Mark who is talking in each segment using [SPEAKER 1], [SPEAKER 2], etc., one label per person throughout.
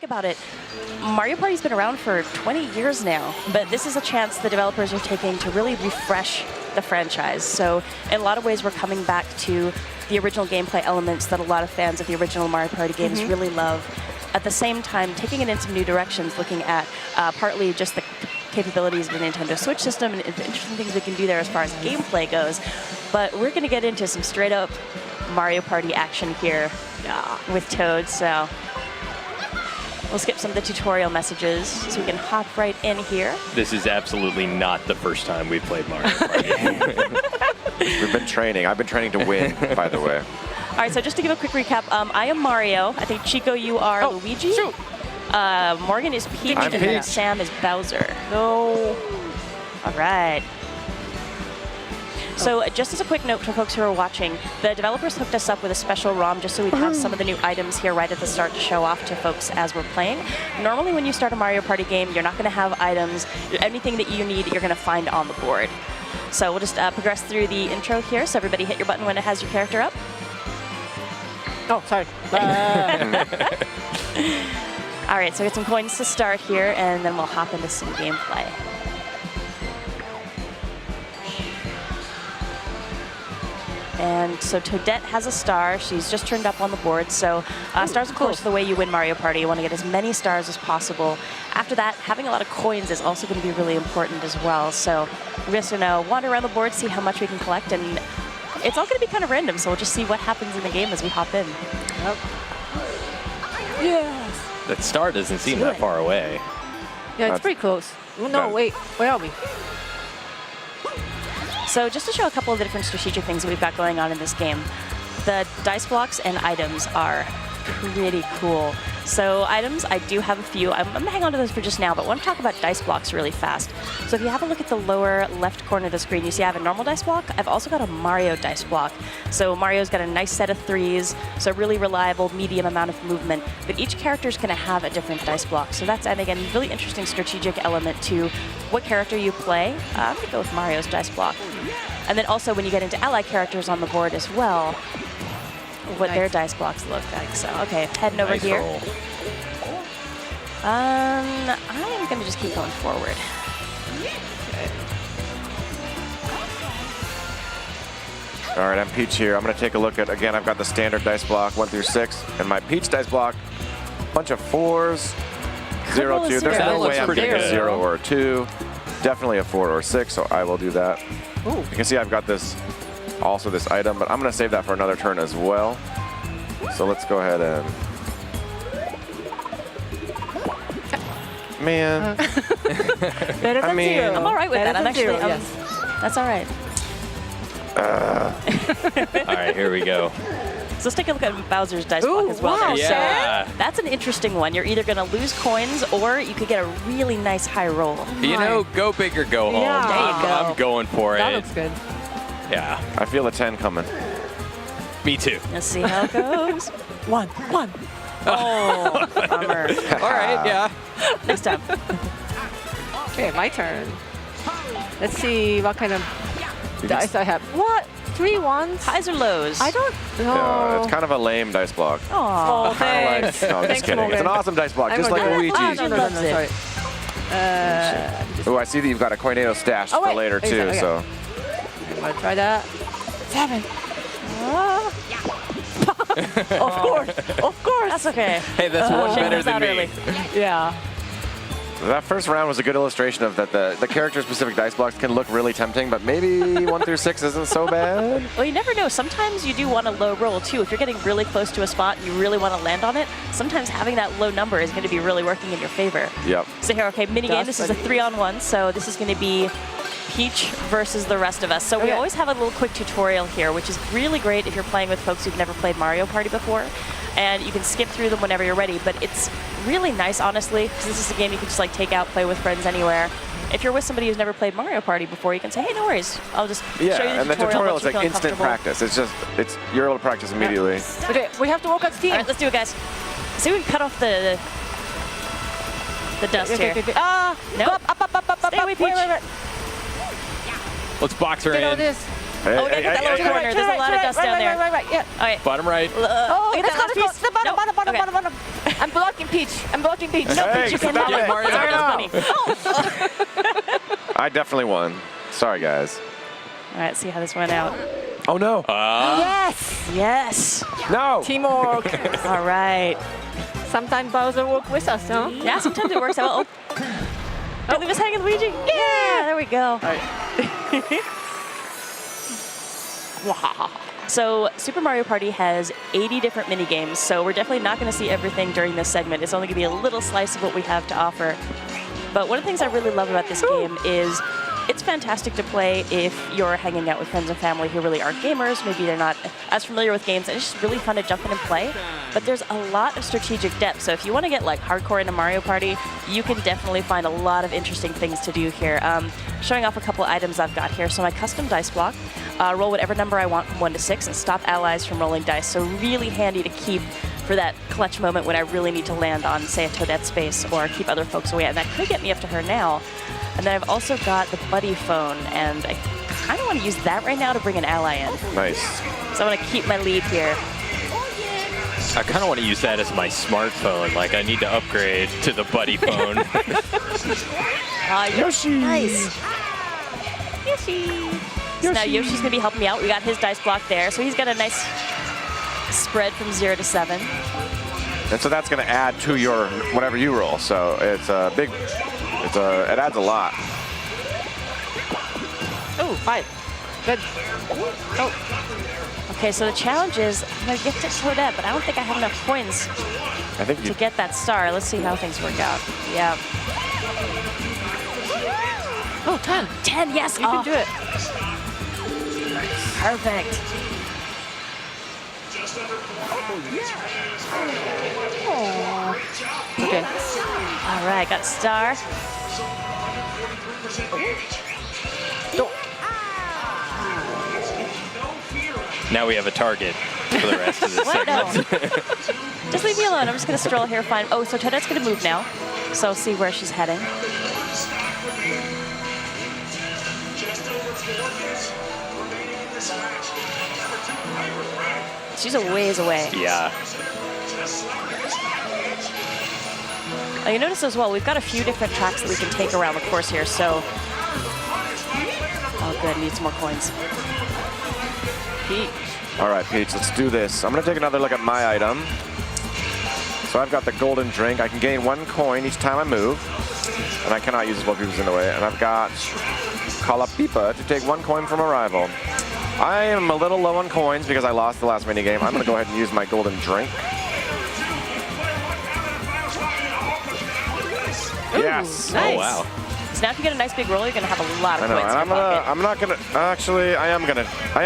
[SPEAKER 1] about it, Mario Party's been around for 20 years now, but this is a chance the developers are taking to really refresh the franchise. So in a lot of ways, we're coming back to the original gameplay elements that a lot of fans of the original Mario Party games really love. At the same time, taking it in some new directions, looking at partly just the capabilities of the Nintendo Switch system and interesting things we can do there as far as gameplay goes. But we're going to get into some straight up Mario Party action here with Toad. So we'll skip some of the tutorial messages so we can hop right in here.
[SPEAKER 2] This is absolutely not the first time we've played Mario Party.
[SPEAKER 3] We've been training. I've been training to win, by the way.
[SPEAKER 1] All right, so just to give a quick recap, I am Mario. I think, Chico, you are Luigi.
[SPEAKER 4] Shoot.
[SPEAKER 1] Morgan is Peach,
[SPEAKER 3] I'm
[SPEAKER 1] and then
[SPEAKER 3] Peach.
[SPEAKER 1] Sam is Bowser.
[SPEAKER 4] No.
[SPEAKER 1] All right. So just as a quick note for folks who are watching, the developers hooked us up with a special ROM just so we'd have some of the new items here right at the start to show off to folks as we're playing. Normally when you start a Mario Party game, you're not going to have items. Anything that you need, you're going to find on the board. So we'll just progress through the intro here. So everybody hit your button when it has your character up.
[SPEAKER 4] Oh, sorry.
[SPEAKER 1] All right, so we get some coins to start here, and then we'll hop into some gameplay. And so Toadette has a star. She's just turned up on the board. So stars, of course, the way you win Mario Party. You want to get as many stars as possible. After that, having a lot of coins is also going to be really important as well. So we're just going to wander around the board, see how much we can collect, and it's all going to be kind of random. So we'll just see what happens in the game as we hop in.
[SPEAKER 4] Yep. Yes.
[SPEAKER 2] That star doesn't seem that far away.
[SPEAKER 4] Yeah, it's pretty close. No, wait. Where are we?
[SPEAKER 1] So just to show a couple of the different strategic things that we've got going on in this game, the dice blocks and items are pretty cool. So items, I do have a few. I'm going to hang on to those for just now, but I want to talk about dice blocks really fast. So if you have a look at the lower left corner of the screen, you see I have a normal dice block. I've also got a Mario dice block. So Mario's got a nice set of 3s, so really reliable, medium amount of movement. But each character's going to have a different dice block. So that's, and again, really interesting strategic element to what character you play. I'm going to go with Mario's dice block. And then also when you get into ally characters on the board as well, what their dice blocks look like. So, okay, heading over here.
[SPEAKER 2] Roll.
[SPEAKER 1] I'm going to just keep going forward.
[SPEAKER 3] All right, I'm Peach here. I'm going to take a look at, again, I've got the standard dice block, 1 through 6, and my Peach dice block, bunch of 4s, 0, 2. There's no way I'm getting a 0 or a 2. Definitely a 4 or a 6, so I will do that.
[SPEAKER 4] Ooh.
[SPEAKER 3] You can see I've got this, also this item, but I'm going to save that for another turn as well. So let's go ahead and... Man.
[SPEAKER 4] Better than
[SPEAKER 3] I mean,
[SPEAKER 4] 0.
[SPEAKER 1] I'm all right with
[SPEAKER 4] Better
[SPEAKER 1] that. I'm
[SPEAKER 4] than
[SPEAKER 1] actually,
[SPEAKER 4] 0, yes.
[SPEAKER 1] that's all right.
[SPEAKER 2] All right, here we go.
[SPEAKER 1] So let's take a look at Bowser's dice block as well.
[SPEAKER 4] Wow,
[SPEAKER 1] there.
[SPEAKER 2] Yeah.
[SPEAKER 1] That's an interesting one. You're either going to lose coins or you could get a really nice high roll.
[SPEAKER 2] You know, go big or go home.
[SPEAKER 4] Yeah.
[SPEAKER 1] There you go.
[SPEAKER 2] I'm going for
[SPEAKER 4] That
[SPEAKER 2] it.
[SPEAKER 4] looks good.
[SPEAKER 2] Yeah,
[SPEAKER 3] I feel a 10 coming.
[SPEAKER 2] me too.
[SPEAKER 1] Let's see how it goes.
[SPEAKER 4] 1.
[SPEAKER 1] Oh, bummer.
[SPEAKER 2] All right, yeah.
[SPEAKER 1] Next time.
[SPEAKER 4] Okay, my turn. Let's see what kind of dice I have. What? 3 1s?
[SPEAKER 1] Highs or lows?
[SPEAKER 4] I don't know.
[SPEAKER 3] Yeah, it's kind of a lame dice block.
[SPEAKER 1] Aw.
[SPEAKER 4] Oh, thanks.
[SPEAKER 3] No, I'm just
[SPEAKER 4] Thanks,
[SPEAKER 3] kidding. It's an
[SPEAKER 4] Morgan.
[SPEAKER 3] awesome dice block,
[SPEAKER 4] I'm
[SPEAKER 3] just like
[SPEAKER 4] gonna-
[SPEAKER 3] Luigi's.
[SPEAKER 4] Ah, no,
[SPEAKER 1] Loves it.
[SPEAKER 4] sorry.
[SPEAKER 3] Oh, I see that you've got a Coinado stashed
[SPEAKER 4] Oh,
[SPEAKER 3] for
[SPEAKER 4] wait.
[SPEAKER 3] later,
[SPEAKER 4] Okay,
[SPEAKER 3] too,
[SPEAKER 4] okay.
[SPEAKER 3] so...
[SPEAKER 4] I'm gonna try that. 7. Of course.
[SPEAKER 1] That's okay.
[SPEAKER 2] Hey, that's one
[SPEAKER 1] Shake
[SPEAKER 2] better
[SPEAKER 1] those
[SPEAKER 2] than
[SPEAKER 1] out
[SPEAKER 2] me.
[SPEAKER 1] early.
[SPEAKER 4] Yeah.
[SPEAKER 3] That first round was a good illustration of that the character-specific dice blocks can look really tempting, but maybe 1 through 6 isn't so bad.
[SPEAKER 1] Well, you never know. Sometimes you do want a low roll, too. If you're getting really close to a spot and you really want to land on it, sometimes having that low number is going to be really working in your favor.
[SPEAKER 3] Yep.
[SPEAKER 1] So here, okay, minigame.
[SPEAKER 4] That's
[SPEAKER 1] This is a
[SPEAKER 4] pretty
[SPEAKER 1] 3-on-1, so this is going to be Peach versus the rest of us. So we
[SPEAKER 4] Okay.
[SPEAKER 1] always have a little quick tutorial here, which is really great if you're playing with folks who've never played Mario Party before. And you can skip through them whenever you're ready, but it's really nice, honestly, because this is a game you can just like take out, play with friends anywhere. If you're with somebody who's never played Mario Party before, you can say, hey, no worries, I'll just
[SPEAKER 3] Yeah,
[SPEAKER 1] show you the
[SPEAKER 3] and the
[SPEAKER 1] tutorial.
[SPEAKER 3] tutorial
[SPEAKER 1] once
[SPEAKER 3] is
[SPEAKER 1] you're
[SPEAKER 3] like
[SPEAKER 1] feeling
[SPEAKER 3] instant
[SPEAKER 1] comfortable.
[SPEAKER 3] practice. You're able to practice immediately.
[SPEAKER 4] Okay, we have to work as a team.
[SPEAKER 1] All right, let's do it, guys. See if we can cut off the dust here.
[SPEAKER 4] Ah,
[SPEAKER 1] Nope.
[SPEAKER 4] up.
[SPEAKER 1] Stay away, Peach.
[SPEAKER 4] Wait.
[SPEAKER 2] Let's box her
[SPEAKER 4] Get all
[SPEAKER 2] in.
[SPEAKER 4] this.
[SPEAKER 3] Hey,
[SPEAKER 1] Oh, we gotta get that little
[SPEAKER 3] hey,
[SPEAKER 1] corner. There's a lot of dust down there.
[SPEAKER 4] Right, yeah.
[SPEAKER 1] All right.
[SPEAKER 2] Bottom right.
[SPEAKER 4] Oh,
[SPEAKER 1] Get
[SPEAKER 4] let's
[SPEAKER 1] that
[SPEAKER 4] go.
[SPEAKER 1] last piece.
[SPEAKER 4] The bottom,
[SPEAKER 1] Nope.
[SPEAKER 4] bottom. I'm blocking Peach. I'm blocking Peach.
[SPEAKER 1] No,
[SPEAKER 3] Hey,
[SPEAKER 1] Peach, you
[SPEAKER 3] stop
[SPEAKER 1] cannot.
[SPEAKER 3] it.
[SPEAKER 2] Mario,
[SPEAKER 1] Sorry,
[SPEAKER 3] Mario.
[SPEAKER 1] that's funny.
[SPEAKER 3] I definitely won. Sorry, guys.
[SPEAKER 1] All right, see how this went out.
[SPEAKER 3] Oh, no.
[SPEAKER 4] Yes.
[SPEAKER 1] Yes.
[SPEAKER 3] No.
[SPEAKER 4] Teamwork.
[SPEAKER 1] All right.
[SPEAKER 4] Sometimes Bowser work with us, huh?
[SPEAKER 1] Yeah, sometimes it works out. Oh. Don't leave us hanging, Luigi. Yeah, there we go. So Super Mario Party has 80 different mini games, so we're definitely not going to see everything during this segment. It's only going to be a little slice of what we have to offer. But one of the things I really love about this game is it's fantastic to play if you're hanging out with friends and family who really aren't gamers. Maybe they're not as familiar with games, and it's just really fun to jump in and play. But there's a lot of strategic depth, so if you want to get like hardcore into Mario Party, you can definitely find a lot of interesting things to do here. Showing off a couple items I've got here. So my custom dice block, roll whatever number I want from 1 to 6 and stop allies from rolling dice. So really handy to keep for that clutch moment when I really need to land on, say, a Toadette space or keep other folks away. And that could get me up to her now. And then I've also got the buddy phone, and I kind of want to use that right now to bring an ally in.
[SPEAKER 3] Nice.
[SPEAKER 1] So I'm going to keep my lead here.
[SPEAKER 2] I kind of want to use that as my smartphone. Like, I need to upgrade to the buddy phone.
[SPEAKER 3] Yoshi.
[SPEAKER 1] Nice. Yoshi. So now Yoshi's going to be helping me out. We got his dice block there, so he's got a nice spread from 0 to 7.
[SPEAKER 3] And so that's going to add to your whatever you roll. So it's a big, it adds a lot.
[SPEAKER 4] Oh, 5. Good.
[SPEAKER 1] Oh. Okay, so the challenge is I'm going to get to Toadette, but I don't think I have enough coins
[SPEAKER 3] I think
[SPEAKER 1] to
[SPEAKER 3] you.
[SPEAKER 1] get that star. Let's see how things work out. Yeah.
[SPEAKER 4] Oh, 10.
[SPEAKER 1] 10, yes.
[SPEAKER 4] You can do it.
[SPEAKER 1] Perfect.
[SPEAKER 4] Okay.
[SPEAKER 1] All right, got a star.
[SPEAKER 2] Now we have a target for the rest of this
[SPEAKER 1] What? No.
[SPEAKER 2] segment.
[SPEAKER 1] Just leave me alone. I'm just going to stroll here, find... Oh, so Toadette's going to move now. So I'll see where she's heading. She's a ways away.
[SPEAKER 2] Yeah.
[SPEAKER 1] You notice as well, we've got a few different tracks that we can take around the course here, so... Oh, good. Need some more coins.
[SPEAKER 4] Peach.
[SPEAKER 3] All right, Peach, let's do this. I'm going to take another look at my item. So I've got the golden drink. I can gain 1 coin each time I move. And I cannot use this while people's in the way. And I've got Kalapipa to take 1 coin from a rival. I am a little low on coins because I lost the last minigame. I'm going to go ahead and use my golden drink. Yes.
[SPEAKER 1] Nice.
[SPEAKER 2] Oh, wow.
[SPEAKER 1] So now if you get a nice big roll, you're going to have a lot
[SPEAKER 3] I
[SPEAKER 1] of
[SPEAKER 3] know,
[SPEAKER 1] coins
[SPEAKER 3] and
[SPEAKER 1] in your pocket.
[SPEAKER 3] I'm not gonna. Actually, I am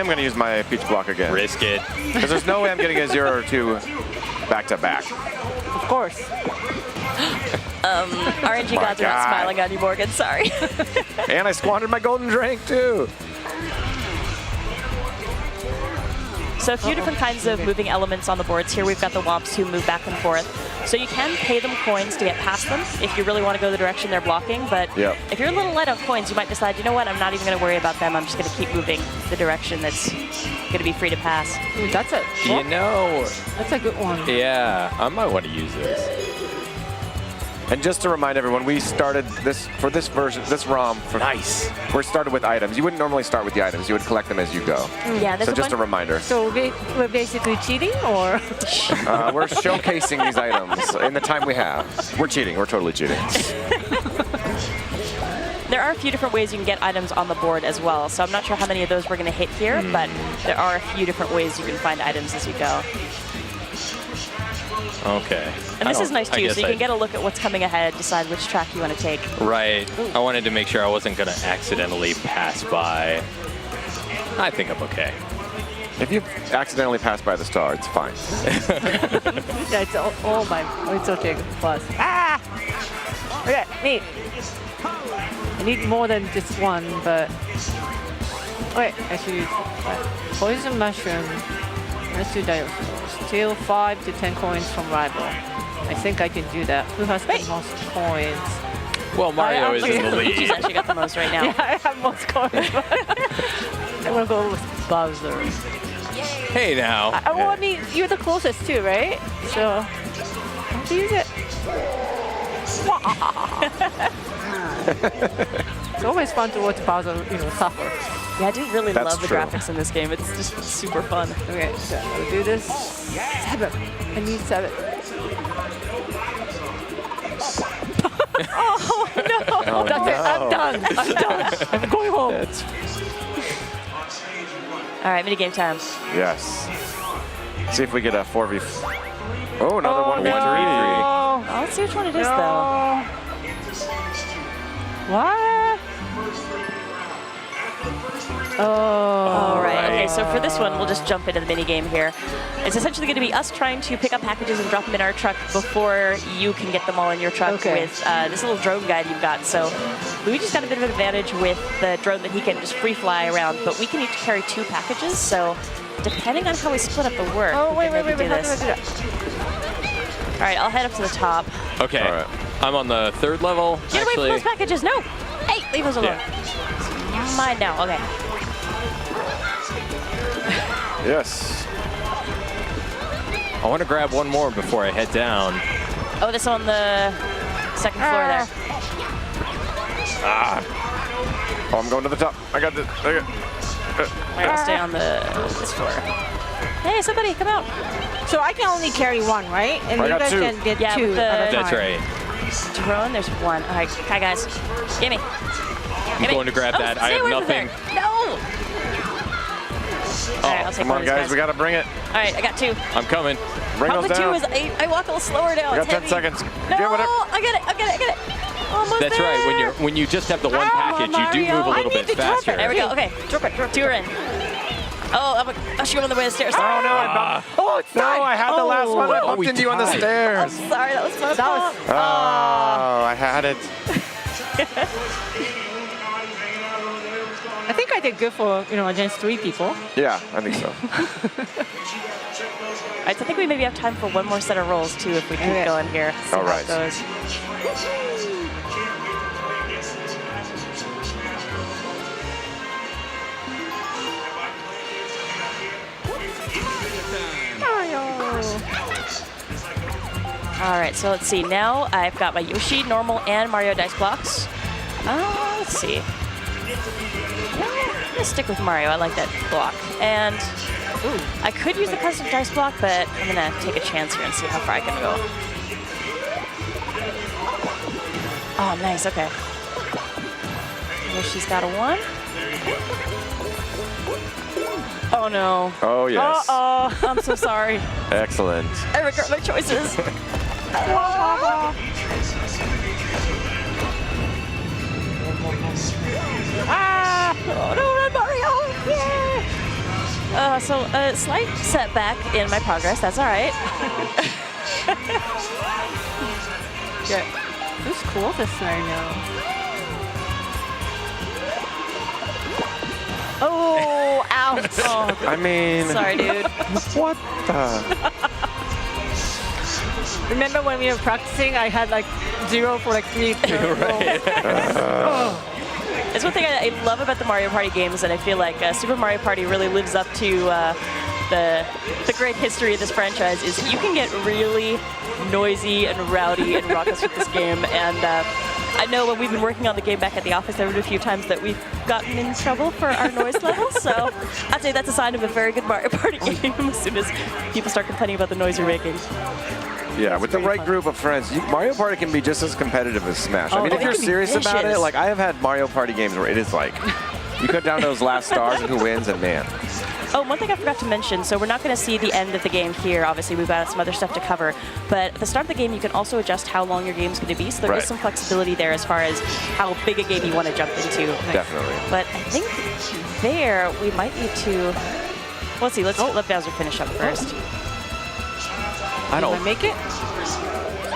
[SPEAKER 3] gonna use my Peach block again.
[SPEAKER 2] Risk it.
[SPEAKER 3] Because there's no way I'm getting a 0 or 2 back to back.
[SPEAKER 4] Of course.
[SPEAKER 1] RNG
[SPEAKER 3] My
[SPEAKER 1] gods are not
[SPEAKER 3] God.
[SPEAKER 1] smiling on you, Morgan. Sorry.
[SPEAKER 3] And I squandered my golden drink too.
[SPEAKER 1] So a few different kinds of moving elements on the boards here. We've got the Womps who move back and forth. So you can pay them coins to get past them if you really want to go the direction they're blocking. But
[SPEAKER 3] Yep.
[SPEAKER 1] if you're a little light on coins, you might decide, you know what, I'm not even going to worry about them. I'm just going to keep moving the direction that's going to be free to pass.
[SPEAKER 4] Ooh, that's it.
[SPEAKER 2] You know,
[SPEAKER 4] That's a good one.
[SPEAKER 2] yeah, I might want to use this.
[SPEAKER 3] And just to remind everyone, we started this for this version, this ROM.
[SPEAKER 2] Nice.
[SPEAKER 3] We're started with items. You wouldn't normally start with the items. You would collect them as you go.
[SPEAKER 1] Yeah, there's
[SPEAKER 3] So just a
[SPEAKER 1] bunch.
[SPEAKER 3] reminder.
[SPEAKER 4] So we're basically cheating, or?
[SPEAKER 3] We're showcasing these items in the time we have. We're cheating. We're totally cheating.
[SPEAKER 1] There are a few different ways you can get items on the board as well. So I'm not sure how many of those we're going to hit here, but there are a few different ways you can find items as you go.
[SPEAKER 2] Okay.
[SPEAKER 1] And this is nice too, so you can get a look at what's coming ahead, decide which track you want to take.
[SPEAKER 2] Right. I wanted to make sure I wasn't going to accidentally pass by. I think I'm okay.
[SPEAKER 3] If you accidentally pass by the star, it's fine.
[SPEAKER 4] Yeah, it's all my. Oh, it's okay. Plus. Ah! Okay, me. I need more than just one, but. Wait, I should use poison mushroom. Let's do that. Steal 5 to 10 coins from rival. I think I can do that. Who has the most coins?
[SPEAKER 2] Well, Mario is in the
[SPEAKER 1] Luigi's
[SPEAKER 2] lead.
[SPEAKER 1] actually got the most right now.
[SPEAKER 4] Yeah, I have most coins. I'm gonna go with Bowser.
[SPEAKER 2] Hey now.
[SPEAKER 4] Well, I mean, you're the closest too, right? So. to use it. It's always fun to watch Bowser, suffer.
[SPEAKER 1] Yeah, I do really
[SPEAKER 3] That's
[SPEAKER 1] love the
[SPEAKER 3] true.
[SPEAKER 1] graphics in this game. It's just super fun.
[SPEAKER 4] Okay, so I'll do this. 7. I need 7. Oh no! That's it. I'm done. I'm done. I'm going home.
[SPEAKER 1] All right, minigame time.
[SPEAKER 3] Yes. See if we get a 4v. Oh, another
[SPEAKER 4] Oh,
[SPEAKER 3] 1v3.
[SPEAKER 4] no.
[SPEAKER 1] Oh, let's see which one it is, though.
[SPEAKER 4] No. What? Oh.
[SPEAKER 1] All right. Okay, so for this one, we'll just jump into the minigame here. It's essentially going to be us trying to pick up packages and drop them in our truck before you can get them all in your truck
[SPEAKER 4] Okay.
[SPEAKER 1] with this little drone guide you've got. So Luigi's got a bit of an advantage with the drone that he can just free fly around, but we can each carry 2 packages. So depending on how we split up the work,
[SPEAKER 4] Oh,
[SPEAKER 1] we
[SPEAKER 4] wait,
[SPEAKER 1] can
[SPEAKER 4] wait,
[SPEAKER 1] maybe
[SPEAKER 4] wait.
[SPEAKER 1] do
[SPEAKER 4] How do I
[SPEAKER 1] this.
[SPEAKER 4] do that?
[SPEAKER 1] All right, I'll head up to the top.
[SPEAKER 2] Okay.
[SPEAKER 3] All right.
[SPEAKER 2] I'm on the 3rd level.
[SPEAKER 1] Get away from
[SPEAKER 2] Actually,
[SPEAKER 1] those packages! No! Hey, leave us alone.
[SPEAKER 2] yeah.
[SPEAKER 1] Mine now. Okay.
[SPEAKER 3] Yes.
[SPEAKER 2] I want to grab one more before I head down.
[SPEAKER 1] Oh, this on the 2nd floor there.
[SPEAKER 3] Oh, I'm going to the top. I got this.
[SPEAKER 1] All right, I'll stay on this floor. Hey, somebody, come out.
[SPEAKER 4] So I can only carry 1, right? And
[SPEAKER 3] I
[SPEAKER 4] you
[SPEAKER 3] got
[SPEAKER 4] guys
[SPEAKER 3] 2.
[SPEAKER 4] can get
[SPEAKER 1] Yeah,
[SPEAKER 4] 2
[SPEAKER 1] with the-
[SPEAKER 4] at a
[SPEAKER 2] That's
[SPEAKER 4] time.
[SPEAKER 2] right.
[SPEAKER 1] Drone, there's 1. All right, hi guys. Gimme.
[SPEAKER 2] I'm going to grab that. I
[SPEAKER 1] stay
[SPEAKER 2] have
[SPEAKER 1] away from
[SPEAKER 2] nothing.
[SPEAKER 1] there. No! All right, I'll take
[SPEAKER 3] Come
[SPEAKER 1] one
[SPEAKER 3] on,
[SPEAKER 1] of these
[SPEAKER 3] guys. We got to bring it.
[SPEAKER 1] All right, I got 2.
[SPEAKER 2] I'm coming.
[SPEAKER 3] Bring
[SPEAKER 1] Problem
[SPEAKER 3] those
[SPEAKER 1] 2
[SPEAKER 3] down.
[SPEAKER 1] is I walk a little slower now.
[SPEAKER 3] We
[SPEAKER 1] It's
[SPEAKER 3] got 10
[SPEAKER 1] heavy.
[SPEAKER 3] seconds.
[SPEAKER 1] No,
[SPEAKER 3] Get whatever.
[SPEAKER 1] I get it. Almost
[SPEAKER 2] That's
[SPEAKER 1] there.
[SPEAKER 2] right. When you just have the one package, you do move a
[SPEAKER 1] Mario.
[SPEAKER 2] little bit faster.
[SPEAKER 1] There we go. Okay, drop it. 2 are in. Oh, I'm shoot on the way to the stairs.
[SPEAKER 3] Oh, no. I bumped.
[SPEAKER 4] Oh, it's
[SPEAKER 3] No,
[SPEAKER 4] done.
[SPEAKER 3] I had the last one. I
[SPEAKER 2] Oh,
[SPEAKER 3] bumped
[SPEAKER 2] we
[SPEAKER 3] into you on the
[SPEAKER 2] tied.
[SPEAKER 3] stairs.
[SPEAKER 1] Sorry, that was my
[SPEAKER 4] That was-
[SPEAKER 1] fault.
[SPEAKER 3] Oh, I had it.
[SPEAKER 4] I think I did good for, against 3 people.
[SPEAKER 3] Yeah, I think so.
[SPEAKER 1] All right, so I think we maybe have time for one more set of rolls too if we keep
[SPEAKER 4] Okay.
[SPEAKER 1] going here. See
[SPEAKER 3] All
[SPEAKER 1] how
[SPEAKER 3] right.
[SPEAKER 1] it goes. All right, so let's see. Now I've got my Yoshi, normal, and Mario dice blocks. Let's see. I'm gonna stick with Mario. I like that block. And ooh, I could use the custom dice block, but I'm gonna take a chance here and see how far I can go. Oh, nice. Okay. Yoshi's got a 1. Oh no.
[SPEAKER 3] Oh, yes.
[SPEAKER 1] Uh-oh. I'm so sorry.
[SPEAKER 3] Excellent.
[SPEAKER 1] I regret my choices. Ah! Oh no, run, Mario! Yeah! So a slight setback in my progress. That's all right.
[SPEAKER 4] Yeah. Who's cool this scenario? Oh, ouch.
[SPEAKER 1] Oh,
[SPEAKER 3] I mean,
[SPEAKER 1] sorry, dude.
[SPEAKER 3] what the?
[SPEAKER 4] Remember when we were practicing, I had like 0 for like 3
[SPEAKER 2] Right.
[SPEAKER 1] It's one thing I love about the Mario Party games, and I feel like Super Mario Party really lives up to the great history of this franchise. Is you can get really noisy and rowdy and raucous with this game, and I know when we've been working on the game back at the office, there have been a few times that we've gotten in trouble for our noise levels. So I'd say that's a sign of a very good Mario Party game as soon as people start complaining about the noise you're making.
[SPEAKER 3] Yeah, with the
[SPEAKER 1] pretty
[SPEAKER 3] right
[SPEAKER 1] fun.
[SPEAKER 3] group of friends, Mario Party can be just as competitive as Smash. I mean,
[SPEAKER 1] Oh,
[SPEAKER 3] if
[SPEAKER 1] it
[SPEAKER 3] you're
[SPEAKER 1] can be
[SPEAKER 3] serious about it,
[SPEAKER 1] vicious.
[SPEAKER 3] like I have had Mario Party games where it is like, you cut down those last stars and who wins, and man.
[SPEAKER 1] Oh, one thing I forgot to mention, so we're not going to see the end of the game here. Obviously, we've got some other stuff to cover. But at the start of the game, you can also adjust how long your game's going to be. So there is
[SPEAKER 3] Right.
[SPEAKER 1] some flexibility there as far as how big a game you want to jump into.
[SPEAKER 3] Definitely.
[SPEAKER 1] But I think there we might need to. Let's see. Let's let Bowser finish up first.
[SPEAKER 2] I
[SPEAKER 4] Did I
[SPEAKER 2] don't.
[SPEAKER 4] make it?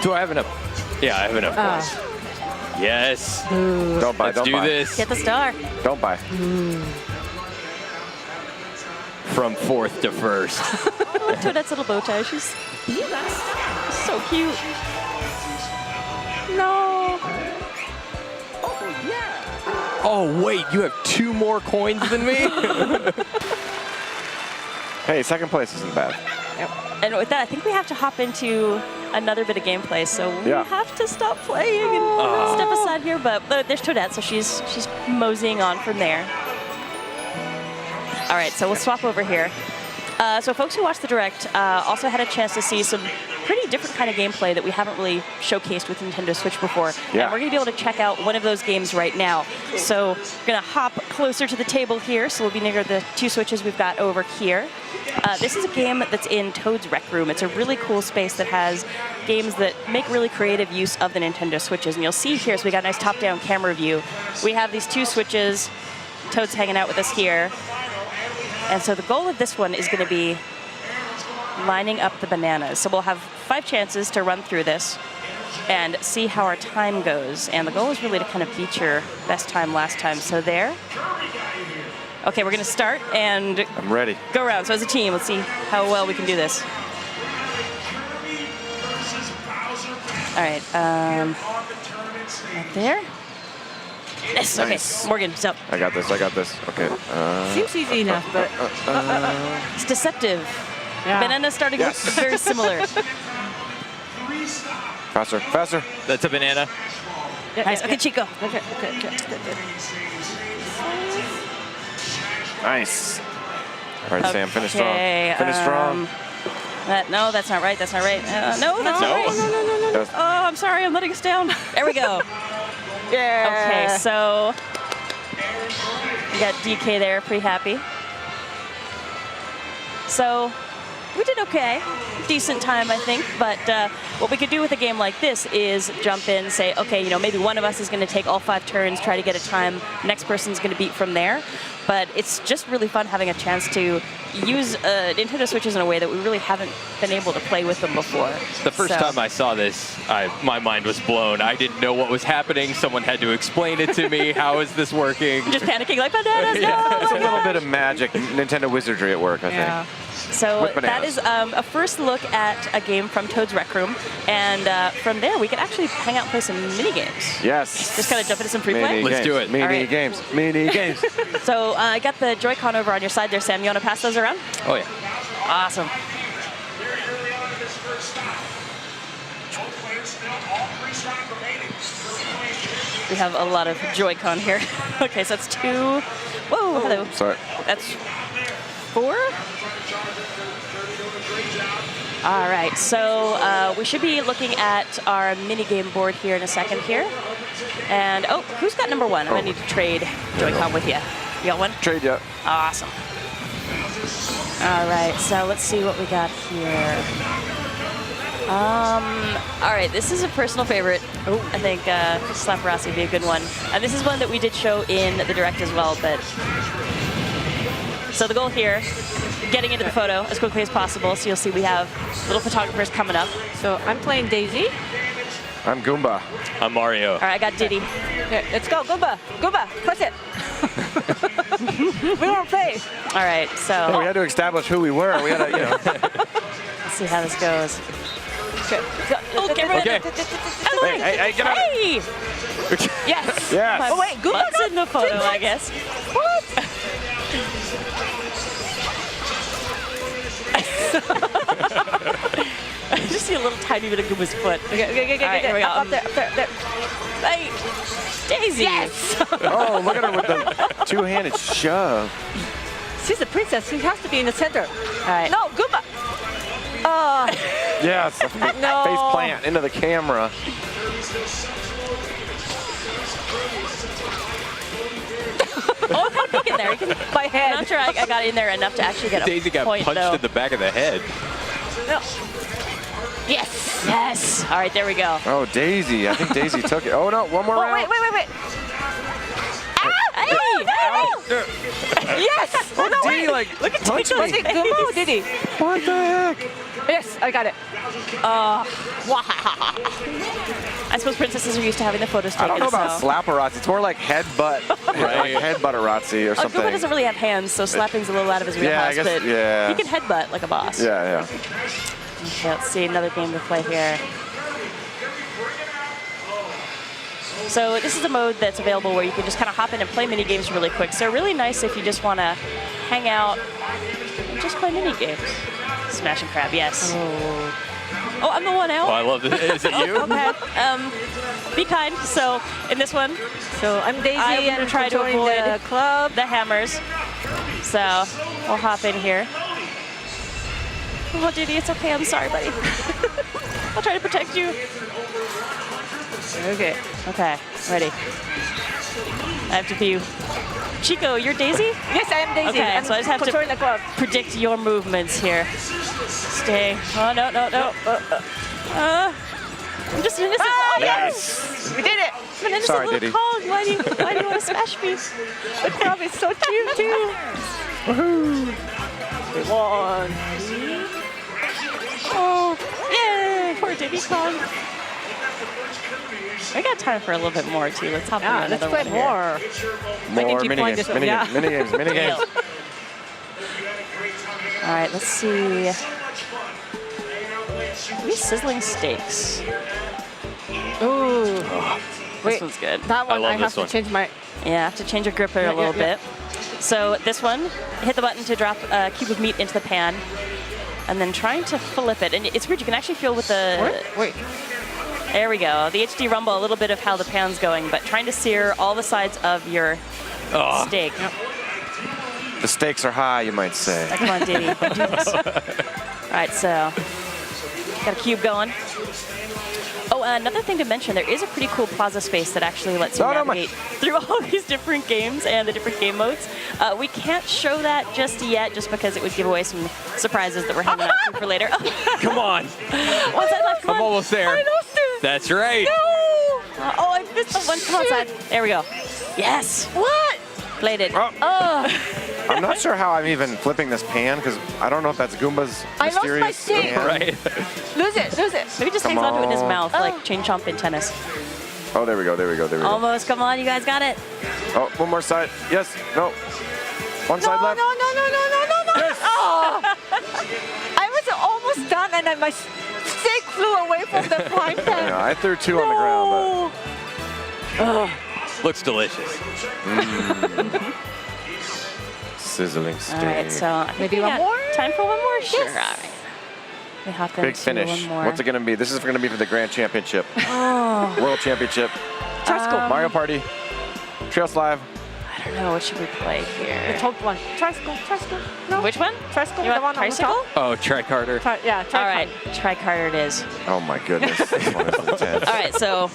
[SPEAKER 2] Do I have enough? Yeah, I have enough points. Yes.
[SPEAKER 3] Don't buy,
[SPEAKER 2] Let's
[SPEAKER 3] don't
[SPEAKER 2] do
[SPEAKER 3] buy.
[SPEAKER 2] this.
[SPEAKER 1] Get the star.
[SPEAKER 3] Don't buy.
[SPEAKER 2] From 4th to 1st.
[SPEAKER 1] Oh, Toadette's little bow tie. She's so cute. No.
[SPEAKER 2] Oh, wait, you have 2 more coins than me?
[SPEAKER 3] Hey, second place isn't bad.
[SPEAKER 1] And with that, I think we have to hop into another bit of gameplay, so we
[SPEAKER 3] Yeah.
[SPEAKER 1] have to stop playing and step aside here. But there's Toadette, so she's moseying on from there. All right, so we'll swap over here. So folks who watched the Direct also had a chance to see some pretty different kind of gameplay that we haven't really showcased with Nintendo Switch before.
[SPEAKER 3] Yeah.
[SPEAKER 1] And we're going to be able to check out one of those games right now. So we're going to hop closer to the table here. So we'll be near the 2 Switches we've got over here. This is a game that's in Toad's Rec Room. It's a really cool space that has games that make really creative use of the Nintendo Switches. And you'll see here, so we got a nice top-down camera view. We have these 2 Switches. Toad's hanging out with us here. And so the goal of this one is going to be lining up the bananas. So we'll have 5 chances to run through this and see how our time goes. And the goal is really to kind of beat your best time last time. So there. Okay, we're going to start and
[SPEAKER 3] I'm ready.
[SPEAKER 1] go around. So as a team, let's see how well we can do this. All right. Right there. Yes, okay.
[SPEAKER 3] Nice.
[SPEAKER 1] Morgan, so
[SPEAKER 3] I got this. Okay.
[SPEAKER 4] Seems easy enough, but
[SPEAKER 1] it's deceptive.
[SPEAKER 4] yeah.
[SPEAKER 1] Bananas starting to look
[SPEAKER 3] Yes.
[SPEAKER 1] very similar.
[SPEAKER 3] Faster.
[SPEAKER 2] That's a banana.
[SPEAKER 4] Yeah,
[SPEAKER 1] Nice.
[SPEAKER 4] yeah,
[SPEAKER 1] Okay, Chico.
[SPEAKER 4] Okay.
[SPEAKER 3] Nice. All right, Sam, finish strong.
[SPEAKER 1] Okay,
[SPEAKER 3] Finish strong.
[SPEAKER 1] No, that's not right. That's not right. No, that's not
[SPEAKER 2] No.
[SPEAKER 1] right.
[SPEAKER 3] Yes.
[SPEAKER 1] Oh, I'm sorry. I'm letting us down. There we go.
[SPEAKER 4] Yeah.
[SPEAKER 1] Okay, so we got DK there, pretty happy. So we did okay. Decent time, I think. But what we could do with a game like this is jump in, say, okay, maybe one of us is going to take all 5 turns, try to get a time. Next person's going to beat from there. But it's just really fun having a chance to use Nintendo Switches in a way that we really haven't been able to play with them before.
[SPEAKER 2] The first time I saw this, my mind was blown. I didn't know what was happening. Someone had to explain it to me. How is this working?
[SPEAKER 1] Just panicking like bananas.
[SPEAKER 3] It's a
[SPEAKER 1] No!
[SPEAKER 3] little bit of magic, Nintendo wizardry at work, I
[SPEAKER 4] Yeah.
[SPEAKER 3] think.
[SPEAKER 1] So
[SPEAKER 3] With
[SPEAKER 1] that
[SPEAKER 3] bananas.
[SPEAKER 1] is a first look at a game from Toad's Rec Room. And from there, we can actually hang out and play some mini games.
[SPEAKER 3] Yes.
[SPEAKER 1] Just kind of jump into some free play.
[SPEAKER 3] Mini
[SPEAKER 2] Let's
[SPEAKER 3] games.
[SPEAKER 2] do it.
[SPEAKER 3] Mini
[SPEAKER 1] All right.
[SPEAKER 3] games. Mini games.
[SPEAKER 1] So I got the Joy-Con over on your side there, Sam. You want to pass those around?
[SPEAKER 2] Oh, yeah.
[SPEAKER 1] Awesome. We have a lot of Joy-Con here. Okay, so that's 2. Whoa, hello.
[SPEAKER 3] Sorry.
[SPEAKER 1] That's 4. All right, so we should be looking at our mini game board here in a second here. And, oh, who's got number 1? I'm going to need to trade Joy-Con with you. You got one?
[SPEAKER 3] Trade ya.
[SPEAKER 1] Awesome. All right, so let's see what we got here. All right, this is a personal favorite. I think Slapperossi would be a good one. And this is one that we did show in the Direct as well. But so the goal here, getting into the photo as quickly as possible. So you'll see we have little photographers coming up.
[SPEAKER 4] So I'm playing Daisy.
[SPEAKER 3] I'm Goomba.
[SPEAKER 2] I'm Mario.
[SPEAKER 1] All right, I got Diddy.
[SPEAKER 4] Okay, let's go, Goomba. Goomba, push it. We want to play.
[SPEAKER 1] All right,
[SPEAKER 3] Oh, we
[SPEAKER 1] so
[SPEAKER 3] had to establish who we were. We had to,
[SPEAKER 1] let's see how this goes.
[SPEAKER 4] Okay.
[SPEAKER 1] Oh, get rid
[SPEAKER 2] Okay.
[SPEAKER 1] of it.
[SPEAKER 3] Hey, get out.
[SPEAKER 1] Hey!
[SPEAKER 4] Yes.
[SPEAKER 3] Yes.
[SPEAKER 4] Oh wait, Goomba
[SPEAKER 1] Butt's in the photo, I guess.
[SPEAKER 4] What?
[SPEAKER 1] I just see a little tiny bit of Goomba's foot.
[SPEAKER 4] Okay.
[SPEAKER 1] All right, here we go.
[SPEAKER 4] Up there.
[SPEAKER 1] Hey, Daisy.
[SPEAKER 4] Yes.
[SPEAKER 3] Oh, look at her with the 2-handed shove.
[SPEAKER 4] She's the princess. She has to be in the center.
[SPEAKER 1] All right.
[SPEAKER 4] No, Goomba.
[SPEAKER 3] Yes.
[SPEAKER 4] No.
[SPEAKER 3] Face plant into the camera.
[SPEAKER 1] Oh, I'm kind of in there. You can,
[SPEAKER 4] My
[SPEAKER 1] I'm
[SPEAKER 4] head.
[SPEAKER 1] not sure I got in there enough to actually get a
[SPEAKER 2] Daisy got
[SPEAKER 1] point,
[SPEAKER 2] punched
[SPEAKER 1] though.
[SPEAKER 2] in the back of the head.
[SPEAKER 4] No.
[SPEAKER 1] Yes. Yes. All right, there we go.
[SPEAKER 3] Oh, Daisy. I think Daisy took it. Oh, no. One more
[SPEAKER 4] Oh,
[SPEAKER 3] round.
[SPEAKER 4] wait.
[SPEAKER 1] Hey!
[SPEAKER 4] Yes. Oh, no,
[SPEAKER 3] Diddy,
[SPEAKER 4] wait.
[SPEAKER 3] like,
[SPEAKER 1] Look at
[SPEAKER 3] punch
[SPEAKER 1] Tico's
[SPEAKER 4] Was
[SPEAKER 3] me.
[SPEAKER 4] it Goomba or did he?
[SPEAKER 3] What the heck?
[SPEAKER 4] Yes, I got it.
[SPEAKER 1] I suppose princesses are used to having the photos taken.
[SPEAKER 3] I don't know about
[SPEAKER 1] so.
[SPEAKER 3] slapperazzi. It's more like headbutt.
[SPEAKER 2] Right.
[SPEAKER 3] Like headbutterazzi or something.
[SPEAKER 1] Goomba doesn't really have hands, so slapping's a little out of his
[SPEAKER 3] Yeah, I
[SPEAKER 1] wheelhouse,
[SPEAKER 3] guess-
[SPEAKER 1] but
[SPEAKER 3] yeah.
[SPEAKER 1] he can headbutt like a boss.
[SPEAKER 3] Yeah.
[SPEAKER 1] Okay, let's see, another game to play here. So this is a mode that's available where you can just kind of hop in and play mini games really quick. So really nice if you just want to hang out and just play mini games. Smash and grab, yes. Oh, I'm the one out.
[SPEAKER 2] Oh, I love this. Is it you?
[SPEAKER 1] Okay. Be kind. So in this one,
[SPEAKER 4] So I'm Daisy
[SPEAKER 1] I'm gonna
[SPEAKER 4] and
[SPEAKER 1] try to
[SPEAKER 4] controlling the
[SPEAKER 1] avoid
[SPEAKER 4] club.
[SPEAKER 1] the hammers. So we'll hop in here. Oh, Diddy, it's okay. I'm sorry, buddy. I'll try to protect you.
[SPEAKER 4] Okay.
[SPEAKER 1] Okay, ready. I have to be. Chico, you're Daisy?
[SPEAKER 4] Yes, I am Daisy.
[SPEAKER 1] Okay,
[SPEAKER 4] I'm
[SPEAKER 1] so I just have to
[SPEAKER 4] controlling the club.
[SPEAKER 1] predict your movements here. Stay. Oh, no, no, no. I'm just an innocent.
[SPEAKER 4] Oh,
[SPEAKER 3] Yes.
[SPEAKER 4] We did it.
[SPEAKER 1] I'm an innocent
[SPEAKER 3] Sorry,
[SPEAKER 1] little
[SPEAKER 3] Diddy.
[SPEAKER 1] cog. Why do you want to smash me?
[SPEAKER 4] The club is so cute too. Woohoo! We won.
[SPEAKER 1] Oh, yay! Poor Diddy Kong. We got time for a little bit more too. Let's hop
[SPEAKER 4] Yeah,
[SPEAKER 1] in
[SPEAKER 4] let's
[SPEAKER 1] another
[SPEAKER 4] play
[SPEAKER 1] one here.
[SPEAKER 4] more.
[SPEAKER 3] More
[SPEAKER 4] keep
[SPEAKER 3] mini
[SPEAKER 4] playing
[SPEAKER 3] games,
[SPEAKER 4] this
[SPEAKER 3] mini
[SPEAKER 4] one,
[SPEAKER 3] games, mini games, mini games.
[SPEAKER 1] All right, let's see. Maybe sizzling steaks.
[SPEAKER 4] Ooh.
[SPEAKER 1] This
[SPEAKER 4] Wait,
[SPEAKER 1] one's good.
[SPEAKER 4] that one
[SPEAKER 2] love
[SPEAKER 4] I
[SPEAKER 2] this
[SPEAKER 4] have to
[SPEAKER 2] one.
[SPEAKER 4] change my.
[SPEAKER 1] Yeah, I have to change your gripper a
[SPEAKER 4] Yeah,
[SPEAKER 1] little
[SPEAKER 4] yeah.
[SPEAKER 1] bit. So this one, hit the button to drop a cube of meat into the pan, and then trying to flip it. And it's weird, you can actually feel with the...
[SPEAKER 4] Wait.
[SPEAKER 1] There we go. The HD rumble, a little bit of how the pan's going, but trying to sear all the sides of your steak.
[SPEAKER 3] The stakes are high, you might say.
[SPEAKER 1] Come on, Diddy, you can do this. All right, so got a cube going. Oh, another thing to mention, there is a pretty cool plaza space that actually lets you navigate through all these different games and the different game modes. We can't show that just yet, just because it would give away some surprises that we're hanging on to for later.
[SPEAKER 2] Come on.
[SPEAKER 1] One side left, come
[SPEAKER 2] I'm
[SPEAKER 1] on.
[SPEAKER 2] almost there.
[SPEAKER 4] I lost it.
[SPEAKER 2] That's right.
[SPEAKER 1] Oh, I missed the one. Come on, side. There we go. Yes.
[SPEAKER 4] What?
[SPEAKER 1] Played it.
[SPEAKER 3] Oh. I'm not sure how I'm even flipping this pan because I don't know if that's Goomba's
[SPEAKER 4] I lost my
[SPEAKER 3] mysterious
[SPEAKER 4] stick.
[SPEAKER 3] pan.
[SPEAKER 2] Right.
[SPEAKER 4] Lose it. Lose it.
[SPEAKER 1] Maybe just
[SPEAKER 3] Come
[SPEAKER 1] hangs onto it in his
[SPEAKER 3] on.
[SPEAKER 1] mouth, like chain chomp in tennis.
[SPEAKER 3] Oh, there we go, there we go, there we go.
[SPEAKER 1] Almost. Come on, you guys got it.
[SPEAKER 3] Oh, one more side. Yes, no. One
[SPEAKER 4] No,
[SPEAKER 3] side
[SPEAKER 4] no,
[SPEAKER 3] left.
[SPEAKER 4] no, no, no, no, no, no. Oh. I was almost done, and then my stick flew away from the frying pan.
[SPEAKER 3] Yeah, I threw two on the ground,
[SPEAKER 2] Looks delicious.
[SPEAKER 3] but sizzling steak.
[SPEAKER 1] All right, so I think
[SPEAKER 4] Maybe
[SPEAKER 1] we
[SPEAKER 4] one
[SPEAKER 1] got
[SPEAKER 4] more?
[SPEAKER 1] time for one more? Sure.
[SPEAKER 4] Yes.
[SPEAKER 1] All right. We hop
[SPEAKER 3] Big
[SPEAKER 1] into
[SPEAKER 3] finish.
[SPEAKER 1] one more.
[SPEAKER 3] What's it going to be? This is going to be for the Grand Championship. World Championship. Mario Party. Trail Slide.
[SPEAKER 1] I don't know. What should we play
[SPEAKER 4] The
[SPEAKER 1] here?
[SPEAKER 4] top one. Tricycle. Tricycle. No.
[SPEAKER 1] Which one?
[SPEAKER 4] Tricycle.
[SPEAKER 1] You
[SPEAKER 4] The
[SPEAKER 1] want
[SPEAKER 4] one on the
[SPEAKER 1] tricycle?
[SPEAKER 4] top.
[SPEAKER 2] Oh, tricarder.
[SPEAKER 4] Yeah.
[SPEAKER 1] All right. Try Carter it is.
[SPEAKER 3] Oh my goodness. This one is intense.
[SPEAKER 1] All right, so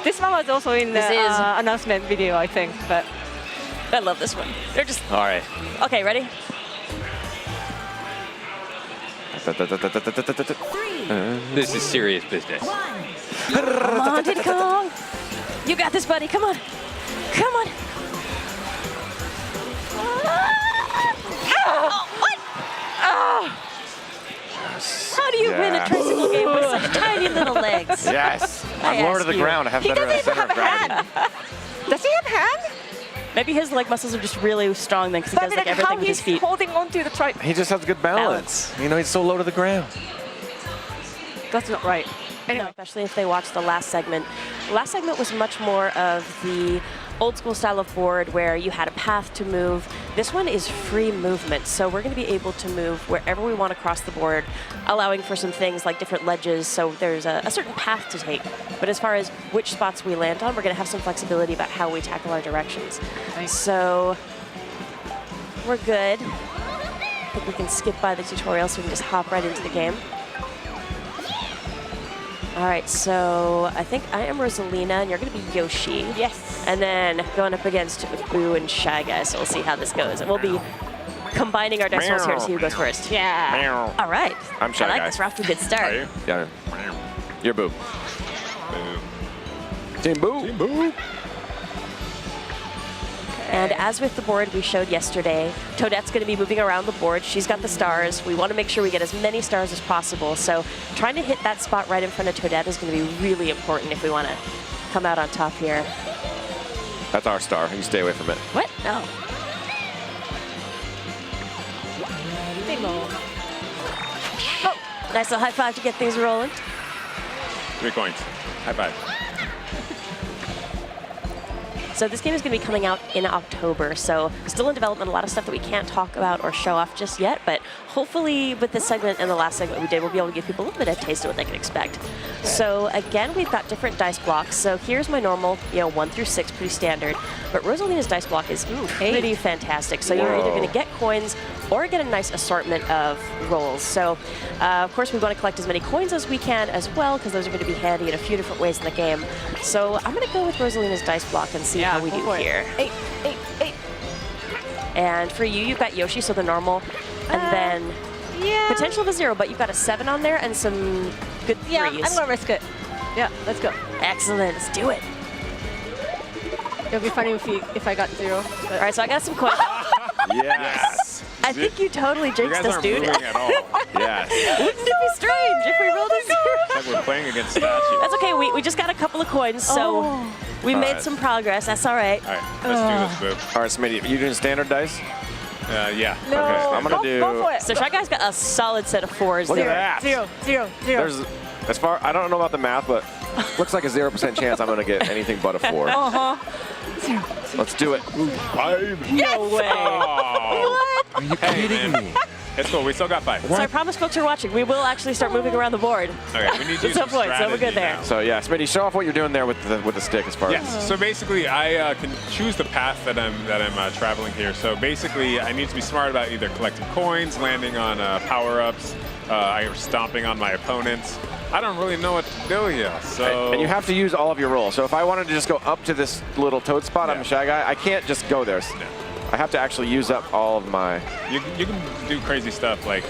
[SPEAKER 4] This one was also in the
[SPEAKER 1] This is-
[SPEAKER 4] announcement video, I think. But
[SPEAKER 1] I love this one. They're just
[SPEAKER 2] All right.
[SPEAKER 1] okay. Ready?
[SPEAKER 2] This is serious business.
[SPEAKER 1] Come on, Diddy Kong. You got this, buddy. Come on. Come on. Oh, what? How do you win a
[SPEAKER 3] Yeah.
[SPEAKER 1] tricycle game with such tiny little legs?
[SPEAKER 3] Yes.
[SPEAKER 1] I
[SPEAKER 3] I'm lower to
[SPEAKER 1] ask
[SPEAKER 3] the
[SPEAKER 1] you.
[SPEAKER 3] ground. I have
[SPEAKER 4] he
[SPEAKER 3] better
[SPEAKER 4] doesn't even
[SPEAKER 3] center
[SPEAKER 4] have
[SPEAKER 3] of
[SPEAKER 4] a
[SPEAKER 3] gravity.
[SPEAKER 4] hand. Does he have hand?
[SPEAKER 1] Maybe his leg muscles are just really strong then, because he
[SPEAKER 4] But I
[SPEAKER 1] does
[SPEAKER 4] mean,
[SPEAKER 1] like
[SPEAKER 4] like,
[SPEAKER 1] everything
[SPEAKER 4] how
[SPEAKER 1] with his
[SPEAKER 4] he's
[SPEAKER 1] feet.
[SPEAKER 4] holding onto the tri.
[SPEAKER 3] He just has good balance. You know, he's so low to the ground.
[SPEAKER 4] That's not right.
[SPEAKER 1] No, especially if they watch the last segment. The last segment was much more of the old school style of board where you had a path to move. This one is free movement, so we're going to be able to move wherever we want across the board, allowing for some things like different ledges, so there's a certain path to take. But as far as which spots we land on, we're going to have some flexibility about how we tackle our directions.
[SPEAKER 4] Nice.
[SPEAKER 1] So we're good. I think we can skip by the tutorial so we can just hop right into the game. All right, so I think I am Rosalina, and you're going to be Yoshi.
[SPEAKER 4] Yes.
[SPEAKER 1] And then going up against Boo and Shy Guy, so we'll see how this goes. And we'll be combining our dice rolls here to see who goes first.
[SPEAKER 4] Yeah.
[SPEAKER 1] All right.
[SPEAKER 3] I'm Shy
[SPEAKER 1] I like
[SPEAKER 3] Guy.
[SPEAKER 1] this. We're off to a good start.
[SPEAKER 3] Yeah. You're Boo. Team Boo. Team Boo.
[SPEAKER 1] And as with the board we showed yesterday, Toadette's going to be moving around the board. She's got the stars. We want to make sure we get as many stars as possible. So trying to hit that spot right in front of Toadette is going to be really important if we want to come out on top here.
[SPEAKER 3] That's our star. You stay away from it.
[SPEAKER 1] What? No. Oh, nice little high five to get things rolling.
[SPEAKER 5] 3 coins. High five.
[SPEAKER 1] So this game is going to be coming out in October. So still in development, a lot of stuff that we can't talk about or show off just yet. But hopefully with this segment and the last segment we did, we'll be able to give people a little bit of a taste of what they can expect. So again, we've got different dice blocks. So here's my normal, 1 through 6, pretty standard. But Rosalina's dice block is pretty fantastic. So you're either going to get coins or get a nice assortment of rolls. So of course we want to collect as many coins as we can as well, because those are going to be handy in a few different ways in the game. So I'm going to go with Rosalina's dice block and see how we do here.
[SPEAKER 4] 8.
[SPEAKER 1] And for you, you've got Yoshi, so the normal, and then potential of a 0, but you've got a 7 on there and some good 3s.
[SPEAKER 4] Yeah, I'm gonna risk it. Yeah, let's go.
[SPEAKER 1] Excellent, let's do it.
[SPEAKER 4] It'll be funny if I got 0. But...
[SPEAKER 1] All right, so I got some coins.
[SPEAKER 3] Yes.
[SPEAKER 1] I think you totally
[SPEAKER 5] You
[SPEAKER 1] jinxed
[SPEAKER 5] guys
[SPEAKER 1] us,
[SPEAKER 5] aren't
[SPEAKER 1] dude.
[SPEAKER 5] moving at all.
[SPEAKER 3] Yes.
[SPEAKER 1] Wouldn't it be strange if we rolled a 0?
[SPEAKER 5] It's like we're playing against statues.
[SPEAKER 1] That's okay, we just got a couple of coins, so we made some progress. That's all right.
[SPEAKER 5] All right, let's do this, boo.
[SPEAKER 3] All right, Smitty, you doing standard dice?
[SPEAKER 5] Yeah.
[SPEAKER 4] No,
[SPEAKER 3] Okay, I'm gonna
[SPEAKER 4] go for it.
[SPEAKER 1] So Shy Guy's got a solid set of 4s
[SPEAKER 3] Look
[SPEAKER 1] there.
[SPEAKER 3] at that.
[SPEAKER 4] 0.
[SPEAKER 3] There's, I don't know about the math, but looks like a 0% chance I'm gonna get anything but a 4. Let's do it.
[SPEAKER 5] 5.
[SPEAKER 1] No way.
[SPEAKER 5] Oh.
[SPEAKER 3] Are you kidding me?
[SPEAKER 5] It's cool. We still got 5.
[SPEAKER 1] So I promise folks who are watching, we will actually start moving around the board.
[SPEAKER 5] Okay, we need to use
[SPEAKER 1] Some
[SPEAKER 5] some
[SPEAKER 1] points, so we're good
[SPEAKER 5] strategy
[SPEAKER 1] there.
[SPEAKER 5] now.
[SPEAKER 3] So yeah, Smitty, show off what you're doing there with the stick as far as.
[SPEAKER 5] Yes. So basically, I can choose the path that I'm traveling here. So basically, I need to be smart about either collecting coins, landing on power-ups, stomping on my opponents. I don't really know what to do here. So
[SPEAKER 3] And you have to use all of your rolls. So if I wanted to just go up to this little toad spot, I'm a Shy Guy, I can't just go there.
[SPEAKER 5] No.
[SPEAKER 3] I have to actually use up all of my.
[SPEAKER 5] You can do crazy stuff like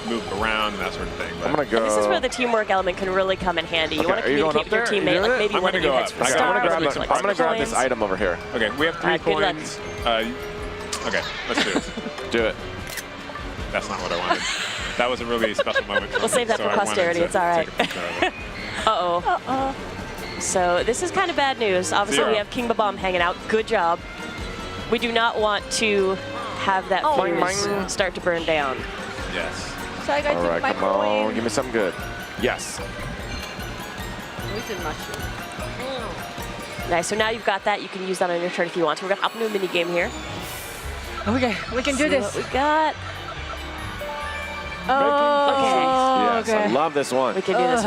[SPEAKER 5] move around and that sort of thing. But
[SPEAKER 3] I'm gonna go.
[SPEAKER 1] This is where the teamwork element can really come in handy. You
[SPEAKER 3] Okay,
[SPEAKER 1] want to
[SPEAKER 3] are you going
[SPEAKER 1] communicate with your
[SPEAKER 3] up there?
[SPEAKER 1] teammate, like maybe
[SPEAKER 5] I'm
[SPEAKER 1] one of
[SPEAKER 5] gonna
[SPEAKER 1] you
[SPEAKER 5] go
[SPEAKER 1] heads
[SPEAKER 5] up.
[SPEAKER 1] for
[SPEAKER 5] Okay,
[SPEAKER 1] stars.
[SPEAKER 3] I'm gonna
[SPEAKER 1] one
[SPEAKER 3] grab
[SPEAKER 1] of you
[SPEAKER 3] this
[SPEAKER 1] collects
[SPEAKER 3] item over here.
[SPEAKER 5] Okay, we have 3
[SPEAKER 1] good luck.
[SPEAKER 5] coins. Okay, let's do it.
[SPEAKER 3] Do it.
[SPEAKER 5] That's not what I wanted. That was a really special moment.
[SPEAKER 1] We'll save that
[SPEAKER 5] so
[SPEAKER 1] for
[SPEAKER 5] I wanted
[SPEAKER 1] posterity,
[SPEAKER 5] to
[SPEAKER 1] it's all right.
[SPEAKER 5] take a picture of it.
[SPEAKER 1] Uh-oh. So this is kind of bad news. Obviously,
[SPEAKER 5] 0.
[SPEAKER 1] we have King Babam hanging out. Good job. We do not want to have that
[SPEAKER 3] Boing,
[SPEAKER 1] fuse
[SPEAKER 3] boing.
[SPEAKER 1] start to burn down.
[SPEAKER 5] Yes.
[SPEAKER 4] So I got
[SPEAKER 3] All right,
[SPEAKER 4] my
[SPEAKER 3] come on,
[SPEAKER 4] coin.
[SPEAKER 3] give me something good. Yes.
[SPEAKER 4] Where's the mushroom?
[SPEAKER 1] Nice. So now you've got that. You can use that on your turn if you want to. We're going to hop into a mini game here.
[SPEAKER 4] Okay, we can do
[SPEAKER 1] See
[SPEAKER 4] this.
[SPEAKER 1] what we got.
[SPEAKER 4] Oh,
[SPEAKER 3] Yes, I love this one.
[SPEAKER 1] We can do this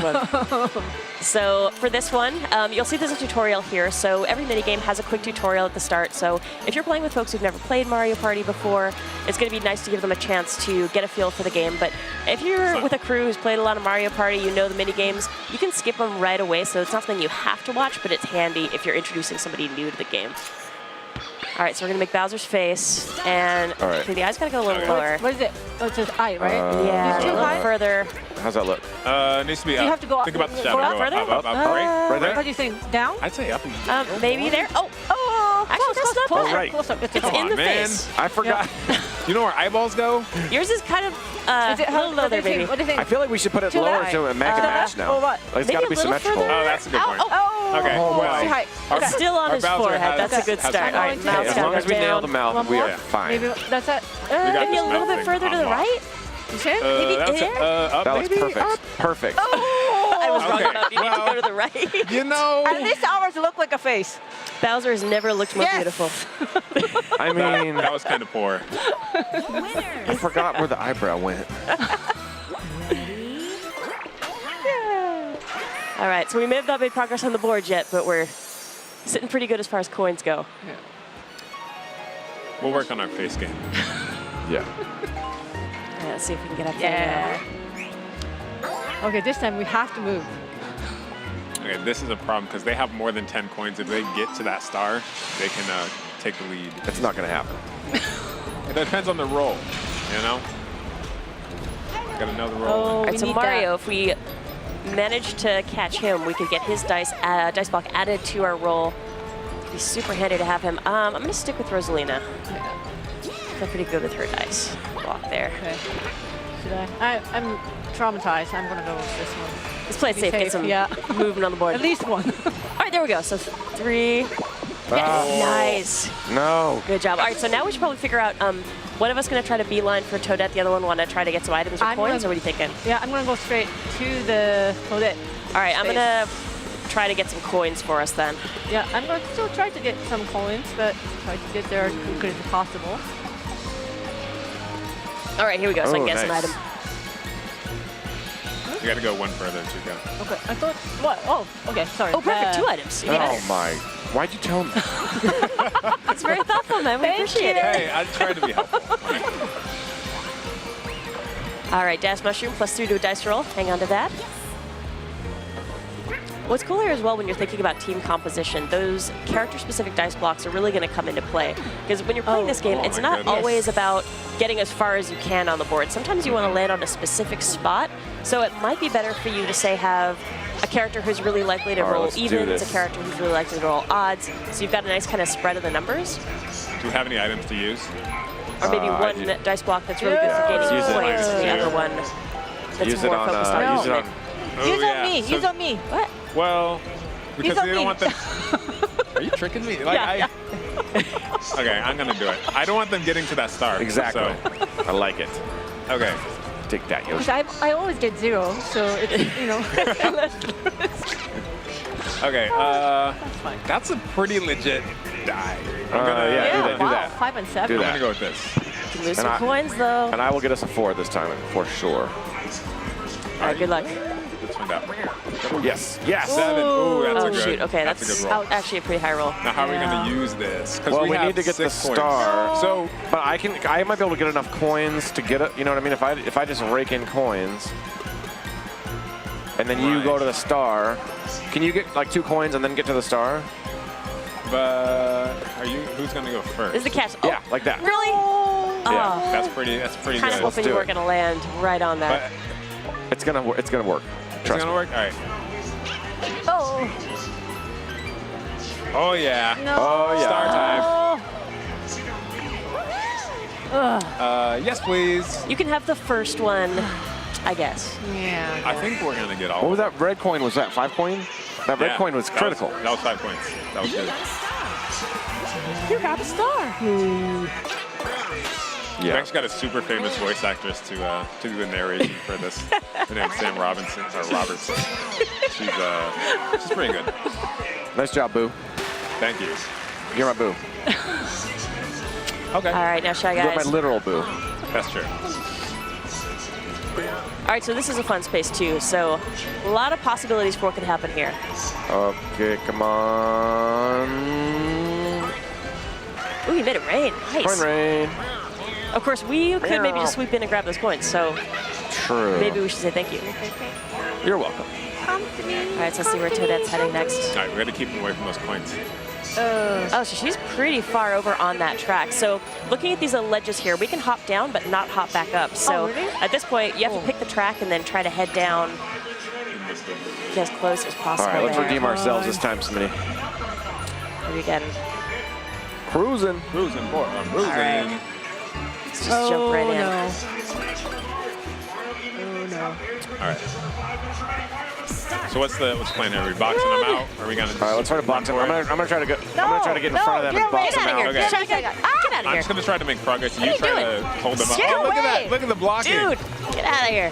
[SPEAKER 1] one. So for this one, you'll see there's a tutorial here. So every minigame has a quick tutorial at the start. So if you're playing with folks who've never played Mario Party before, it's going to be nice to give them a chance to get a feel for the game. But if you're with a crew who's played a lot of Mario Party, you know the minigames, you can skip them right away. So it's not something you have to watch, but it's handy if you're introducing somebody new to the game. All right, so we're going to make Bowser's face. And
[SPEAKER 3] All right.
[SPEAKER 1] okay, the eye's got to go a little lower.
[SPEAKER 4] What is it? Oh, it's just eye, right?
[SPEAKER 1] Yeah,
[SPEAKER 4] Too
[SPEAKER 1] a little
[SPEAKER 4] high?
[SPEAKER 1] further.
[SPEAKER 3] How's that look?
[SPEAKER 5] It needs to be
[SPEAKER 4] Do
[SPEAKER 5] up.
[SPEAKER 4] you have to go up?
[SPEAKER 5] Think about the
[SPEAKER 4] Go
[SPEAKER 5] shadow.
[SPEAKER 1] up further?
[SPEAKER 5] Up, right?
[SPEAKER 3] Right
[SPEAKER 4] What
[SPEAKER 3] there?
[SPEAKER 4] do you think? Down?
[SPEAKER 5] I'd say up.
[SPEAKER 1] Maybe there. Oh, actually, that's not
[SPEAKER 4] close,
[SPEAKER 1] bad.
[SPEAKER 3] right.
[SPEAKER 4] Close up.
[SPEAKER 1] It's
[SPEAKER 5] Come
[SPEAKER 1] in
[SPEAKER 5] on,
[SPEAKER 1] the
[SPEAKER 5] man.
[SPEAKER 1] face.
[SPEAKER 3] I forgot.
[SPEAKER 5] You know where eyeballs go?
[SPEAKER 1] Yours is kind of
[SPEAKER 4] Is it,
[SPEAKER 1] a little low there, baby.
[SPEAKER 4] What do you think?
[SPEAKER 3] I feel like we should put it
[SPEAKER 4] To
[SPEAKER 3] lower
[SPEAKER 4] that?
[SPEAKER 3] so it match
[SPEAKER 4] To
[SPEAKER 3] and
[SPEAKER 4] that?
[SPEAKER 3] match now.
[SPEAKER 4] Or what?
[SPEAKER 3] Like, it's
[SPEAKER 1] Maybe
[SPEAKER 3] got to
[SPEAKER 1] a
[SPEAKER 3] be
[SPEAKER 1] little
[SPEAKER 3] symmetrical.
[SPEAKER 1] further.
[SPEAKER 5] Oh, that's a good point.
[SPEAKER 4] Oh,
[SPEAKER 5] Okay,
[SPEAKER 4] oh,
[SPEAKER 5] well,
[SPEAKER 4] too high.
[SPEAKER 1] It's still on
[SPEAKER 5] Our
[SPEAKER 1] his
[SPEAKER 5] Bowser
[SPEAKER 1] forehead.
[SPEAKER 5] has-
[SPEAKER 1] That's a good
[SPEAKER 5] has
[SPEAKER 1] start.
[SPEAKER 5] to-
[SPEAKER 1] All right,
[SPEAKER 4] Okay,
[SPEAKER 1] mouth's
[SPEAKER 3] As
[SPEAKER 1] gotta
[SPEAKER 3] long
[SPEAKER 1] go
[SPEAKER 3] as we nail
[SPEAKER 1] down.
[SPEAKER 3] the mouth,
[SPEAKER 4] One
[SPEAKER 3] we
[SPEAKER 4] more?
[SPEAKER 3] are fine.
[SPEAKER 4] Maybe that's it.
[SPEAKER 5] got
[SPEAKER 1] Maybe
[SPEAKER 5] this
[SPEAKER 1] a little
[SPEAKER 5] mouth
[SPEAKER 1] bit
[SPEAKER 5] thing
[SPEAKER 1] further to the
[SPEAKER 5] unlocked.
[SPEAKER 1] right.
[SPEAKER 4] You sure?
[SPEAKER 1] Maybe
[SPEAKER 5] That's
[SPEAKER 1] there?
[SPEAKER 5] up,
[SPEAKER 3] That looks
[SPEAKER 5] maybe?
[SPEAKER 3] perfect.
[SPEAKER 5] Up.
[SPEAKER 3] Perfect.
[SPEAKER 1] I was wrong
[SPEAKER 5] Okay,
[SPEAKER 1] about you. Need to go to the right.
[SPEAKER 5] You know.
[SPEAKER 4] At least ours look like a face.
[SPEAKER 1] Bowser has never looked more
[SPEAKER 4] Yes.
[SPEAKER 1] beautiful.
[SPEAKER 3] I mean,
[SPEAKER 5] That was kind of poor.
[SPEAKER 3] I forgot where the eyebrow went.
[SPEAKER 1] All right, so we may have not made progress on the board yet, but we're sitting pretty good as far as coins go.
[SPEAKER 5] We'll work on our face game.
[SPEAKER 3] Yeah.
[SPEAKER 1] Let's see if we can get up
[SPEAKER 4] Yeah.
[SPEAKER 1] there.
[SPEAKER 4] Okay, this time we have to move.
[SPEAKER 5] Okay, this is a problem because they have more than 10 coins. If they get to that star, they can take the lead.
[SPEAKER 3] It's not going to happen.
[SPEAKER 5] It depends on the roll, you know? Gotta know the roll.
[SPEAKER 4] Oh,
[SPEAKER 1] All right,
[SPEAKER 4] we
[SPEAKER 1] so
[SPEAKER 4] need
[SPEAKER 1] Mario, if we manage to catch him, we could get his dice block added to our roll. It'd be super handy to have him. I'm going to stick with Rosalina. Feel pretty good with her dice block there.
[SPEAKER 4] Okay. Should I? I'm traumatized. I'm gonna go with this one.
[SPEAKER 1] Let's play it
[SPEAKER 4] Be
[SPEAKER 1] safe, get
[SPEAKER 4] safe,
[SPEAKER 1] some
[SPEAKER 4] yeah.
[SPEAKER 1] movement on the board.
[SPEAKER 4] At least one.
[SPEAKER 1] All right, there we go. So 3. Yes, nice.
[SPEAKER 3] No.
[SPEAKER 1] Good job. All right, so now we should probably figure out one of us going to try to beeline for Toadette, the other one want to try to get some items or
[SPEAKER 4] I'm
[SPEAKER 1] coins,
[SPEAKER 4] gonna-
[SPEAKER 1] or what are you thinking?
[SPEAKER 4] Yeah, I'm gonna go straight to the Toadette.
[SPEAKER 1] All right, I'm
[SPEAKER 4] Space.
[SPEAKER 1] going to try to get some coins for us then.
[SPEAKER 4] Yeah, I'm going to still try to get some coins, but try to get there as quickly as possible.
[SPEAKER 1] All right, here we go. So I can
[SPEAKER 3] Oh,
[SPEAKER 1] get some
[SPEAKER 3] nice.
[SPEAKER 1] item.
[SPEAKER 5] You got to go one further, Chica.
[SPEAKER 4] Okay, I thought, what? Oh, okay, sorry.
[SPEAKER 1] Oh, perfect. 2 items. Even
[SPEAKER 3] Oh
[SPEAKER 1] better.
[SPEAKER 3] my! Why'd you tell me?
[SPEAKER 1] That's very thoughtful, man. We
[SPEAKER 4] Thank
[SPEAKER 1] appreciate
[SPEAKER 4] you.
[SPEAKER 1] it.
[SPEAKER 5] Hey, I tried to be helpful.
[SPEAKER 1] All right, Dash Mushroom +3 to a dice roll. Hang on to that. What's cool here as well when you're thinking about team composition, those character-specific dice blocks are really going to come into play. Because when you're playing this game,
[SPEAKER 5] oh
[SPEAKER 1] it's
[SPEAKER 5] my
[SPEAKER 1] not
[SPEAKER 5] goodness.
[SPEAKER 1] always about getting as far as you can on the board. Sometimes you want to land on a specific spot. So it might be better for you to, say, have a character who's really likely to
[SPEAKER 3] All right,
[SPEAKER 1] roll
[SPEAKER 3] let's do
[SPEAKER 1] evens,
[SPEAKER 3] this.
[SPEAKER 1] a character who's really likely to roll odds. So you've got a nice kind of spread of the numbers.
[SPEAKER 5] Do you have any items to use?
[SPEAKER 1] Or maybe
[SPEAKER 3] I
[SPEAKER 1] one
[SPEAKER 3] do.
[SPEAKER 1] dice block that's really good for
[SPEAKER 3] let's
[SPEAKER 1] gaining
[SPEAKER 3] use it.
[SPEAKER 1] points, and the
[SPEAKER 5] Yeah.
[SPEAKER 1] other one that's
[SPEAKER 3] Use it
[SPEAKER 1] more
[SPEAKER 3] on.
[SPEAKER 1] focused on
[SPEAKER 3] Use it on.
[SPEAKER 1] movement.
[SPEAKER 5] Oh,
[SPEAKER 4] Use
[SPEAKER 5] yeah.
[SPEAKER 4] on me,
[SPEAKER 5] So-
[SPEAKER 4] use on me.
[SPEAKER 1] What?
[SPEAKER 5] Well, because
[SPEAKER 4] on
[SPEAKER 5] you don't
[SPEAKER 4] me.
[SPEAKER 5] want them. Are you tricking me? Like,
[SPEAKER 1] Yeah,
[SPEAKER 5] Okay, I'm gonna do it. I don't want them getting to that star.
[SPEAKER 3] Exactly.
[SPEAKER 5] So,
[SPEAKER 3] I like it.
[SPEAKER 5] okay.
[SPEAKER 3] Take that, Yoshi.
[SPEAKER 4] Because I always get 0, so it's, you know.
[SPEAKER 5] Okay.
[SPEAKER 4] fine.
[SPEAKER 5] That's a pretty legit die. I'm
[SPEAKER 3] Yeah,
[SPEAKER 5] gonna.
[SPEAKER 3] do
[SPEAKER 4] Yeah,
[SPEAKER 3] that, do
[SPEAKER 4] wow,
[SPEAKER 3] that.
[SPEAKER 4] 5 and 7.
[SPEAKER 3] Do
[SPEAKER 5] I'm
[SPEAKER 3] that.
[SPEAKER 5] gonna go with this.
[SPEAKER 1] You can lose
[SPEAKER 3] And
[SPEAKER 1] some
[SPEAKER 3] I-
[SPEAKER 1] coins, though.
[SPEAKER 3] And I will get us a 4 this time for sure.
[SPEAKER 1] All right, good luck.
[SPEAKER 5] Let's find out.
[SPEAKER 3] Yes. Yes.
[SPEAKER 5] 7. Ooh, that's
[SPEAKER 1] Oh,
[SPEAKER 5] a good.
[SPEAKER 1] shoot. Okay,
[SPEAKER 5] that's
[SPEAKER 1] that's
[SPEAKER 5] a good roll.
[SPEAKER 1] actually a pretty high roll.
[SPEAKER 5] Now, how are we
[SPEAKER 4] Yeah.
[SPEAKER 5] gonna use this? 'Cause
[SPEAKER 3] Well, we
[SPEAKER 5] have
[SPEAKER 3] need to get the
[SPEAKER 5] 6 points.
[SPEAKER 3] star.
[SPEAKER 5] So
[SPEAKER 3] But I might be able to get enough coins to get it. You know what I mean? If I just rake in coins, and then you
[SPEAKER 5] Right.
[SPEAKER 3] go to the star, can you get like 2 coins and then get to the star?
[SPEAKER 5] but are you? Who's gonna go first?
[SPEAKER 1] This is the catch. Oh,
[SPEAKER 3] Yeah, like that.
[SPEAKER 1] really?
[SPEAKER 3] Yeah.
[SPEAKER 1] Oh,
[SPEAKER 5] That's pretty. That's pretty
[SPEAKER 1] kind of
[SPEAKER 5] good.
[SPEAKER 1] hoping
[SPEAKER 3] do
[SPEAKER 1] you were
[SPEAKER 3] it.
[SPEAKER 1] going to land right on
[SPEAKER 5] But
[SPEAKER 1] that.
[SPEAKER 3] It's gonna work. It's gonna work.
[SPEAKER 5] it's
[SPEAKER 3] Trust
[SPEAKER 5] gonna
[SPEAKER 3] me.
[SPEAKER 5] work. All right.
[SPEAKER 4] Oh,
[SPEAKER 5] Oh yeah.
[SPEAKER 4] no.
[SPEAKER 3] Oh yeah.
[SPEAKER 5] Star time.
[SPEAKER 4] Ugh.
[SPEAKER 5] Yes, please.
[SPEAKER 1] You can have the first one, I guess.
[SPEAKER 4] Yeah.
[SPEAKER 5] I think we're gonna get all.
[SPEAKER 3] What was that red coin? Was that 5 coin? That red
[SPEAKER 5] Yeah,
[SPEAKER 3] coin was critical.
[SPEAKER 5] That was 5 points. That was good.
[SPEAKER 4] You got a star.
[SPEAKER 5] We
[SPEAKER 3] Yeah.
[SPEAKER 5] actually got a super famous voice actress to do the narration for this. Her name's Sam Robertson. She's pretty good.
[SPEAKER 3] Nice job, Boo.
[SPEAKER 5] Thank you.
[SPEAKER 3] You're my Boo.
[SPEAKER 5] Okay.
[SPEAKER 1] All right, now Shy
[SPEAKER 3] You're my
[SPEAKER 1] Guys.
[SPEAKER 3] literal Boo.
[SPEAKER 5] That's true.
[SPEAKER 1] All right, so this is a fun space, too. So a lot of possibilities for what could happen here.
[SPEAKER 3] Okay, come on.
[SPEAKER 1] Ooh, you made it rain. Nice.
[SPEAKER 3] Coin rain.
[SPEAKER 1] Of course, we could maybe just sweep in and grab those coins, so
[SPEAKER 3] True.
[SPEAKER 1] maybe we should say thank you.
[SPEAKER 3] You're welcome.
[SPEAKER 4] Come to me.
[SPEAKER 1] All right, so let's see where Toadette's heading next.
[SPEAKER 5] All right, we got to keep them away from those coins.
[SPEAKER 1] Oh, so she's pretty far over on that track. So looking at these ledges here, we can hop down but not hop back up. So
[SPEAKER 4] really?
[SPEAKER 1] at this point, you have to pick the track and then try to head down get as close as
[SPEAKER 3] All
[SPEAKER 1] possible.
[SPEAKER 3] right, let's
[SPEAKER 1] there.
[SPEAKER 3] redeem ourselves this time, Smitty.
[SPEAKER 1] Here we go.
[SPEAKER 3] Cruising.
[SPEAKER 5] Cruising, boy. I'm cruising.
[SPEAKER 1] right. Let's just jump right in.
[SPEAKER 4] No. Oh no.
[SPEAKER 5] All right. So what's the plan here? Are we boxing them out? Or are we gonna?
[SPEAKER 3] All right, let's try to box him. I'm gonna try to get. I'm gonna try to get in front of them and box
[SPEAKER 1] Get
[SPEAKER 3] them
[SPEAKER 1] out of
[SPEAKER 3] out.
[SPEAKER 1] here.
[SPEAKER 5] Okay.
[SPEAKER 1] Shy Guy. Get out of
[SPEAKER 5] I'm
[SPEAKER 1] here.
[SPEAKER 5] just gonna try to make progress. You
[SPEAKER 1] What are
[SPEAKER 5] try
[SPEAKER 1] you
[SPEAKER 5] to
[SPEAKER 1] doing?
[SPEAKER 5] hold them up.
[SPEAKER 1] Get
[SPEAKER 5] Oh, look at
[SPEAKER 1] away.
[SPEAKER 5] that! Look at the blocking.
[SPEAKER 1] Dude, get out of here.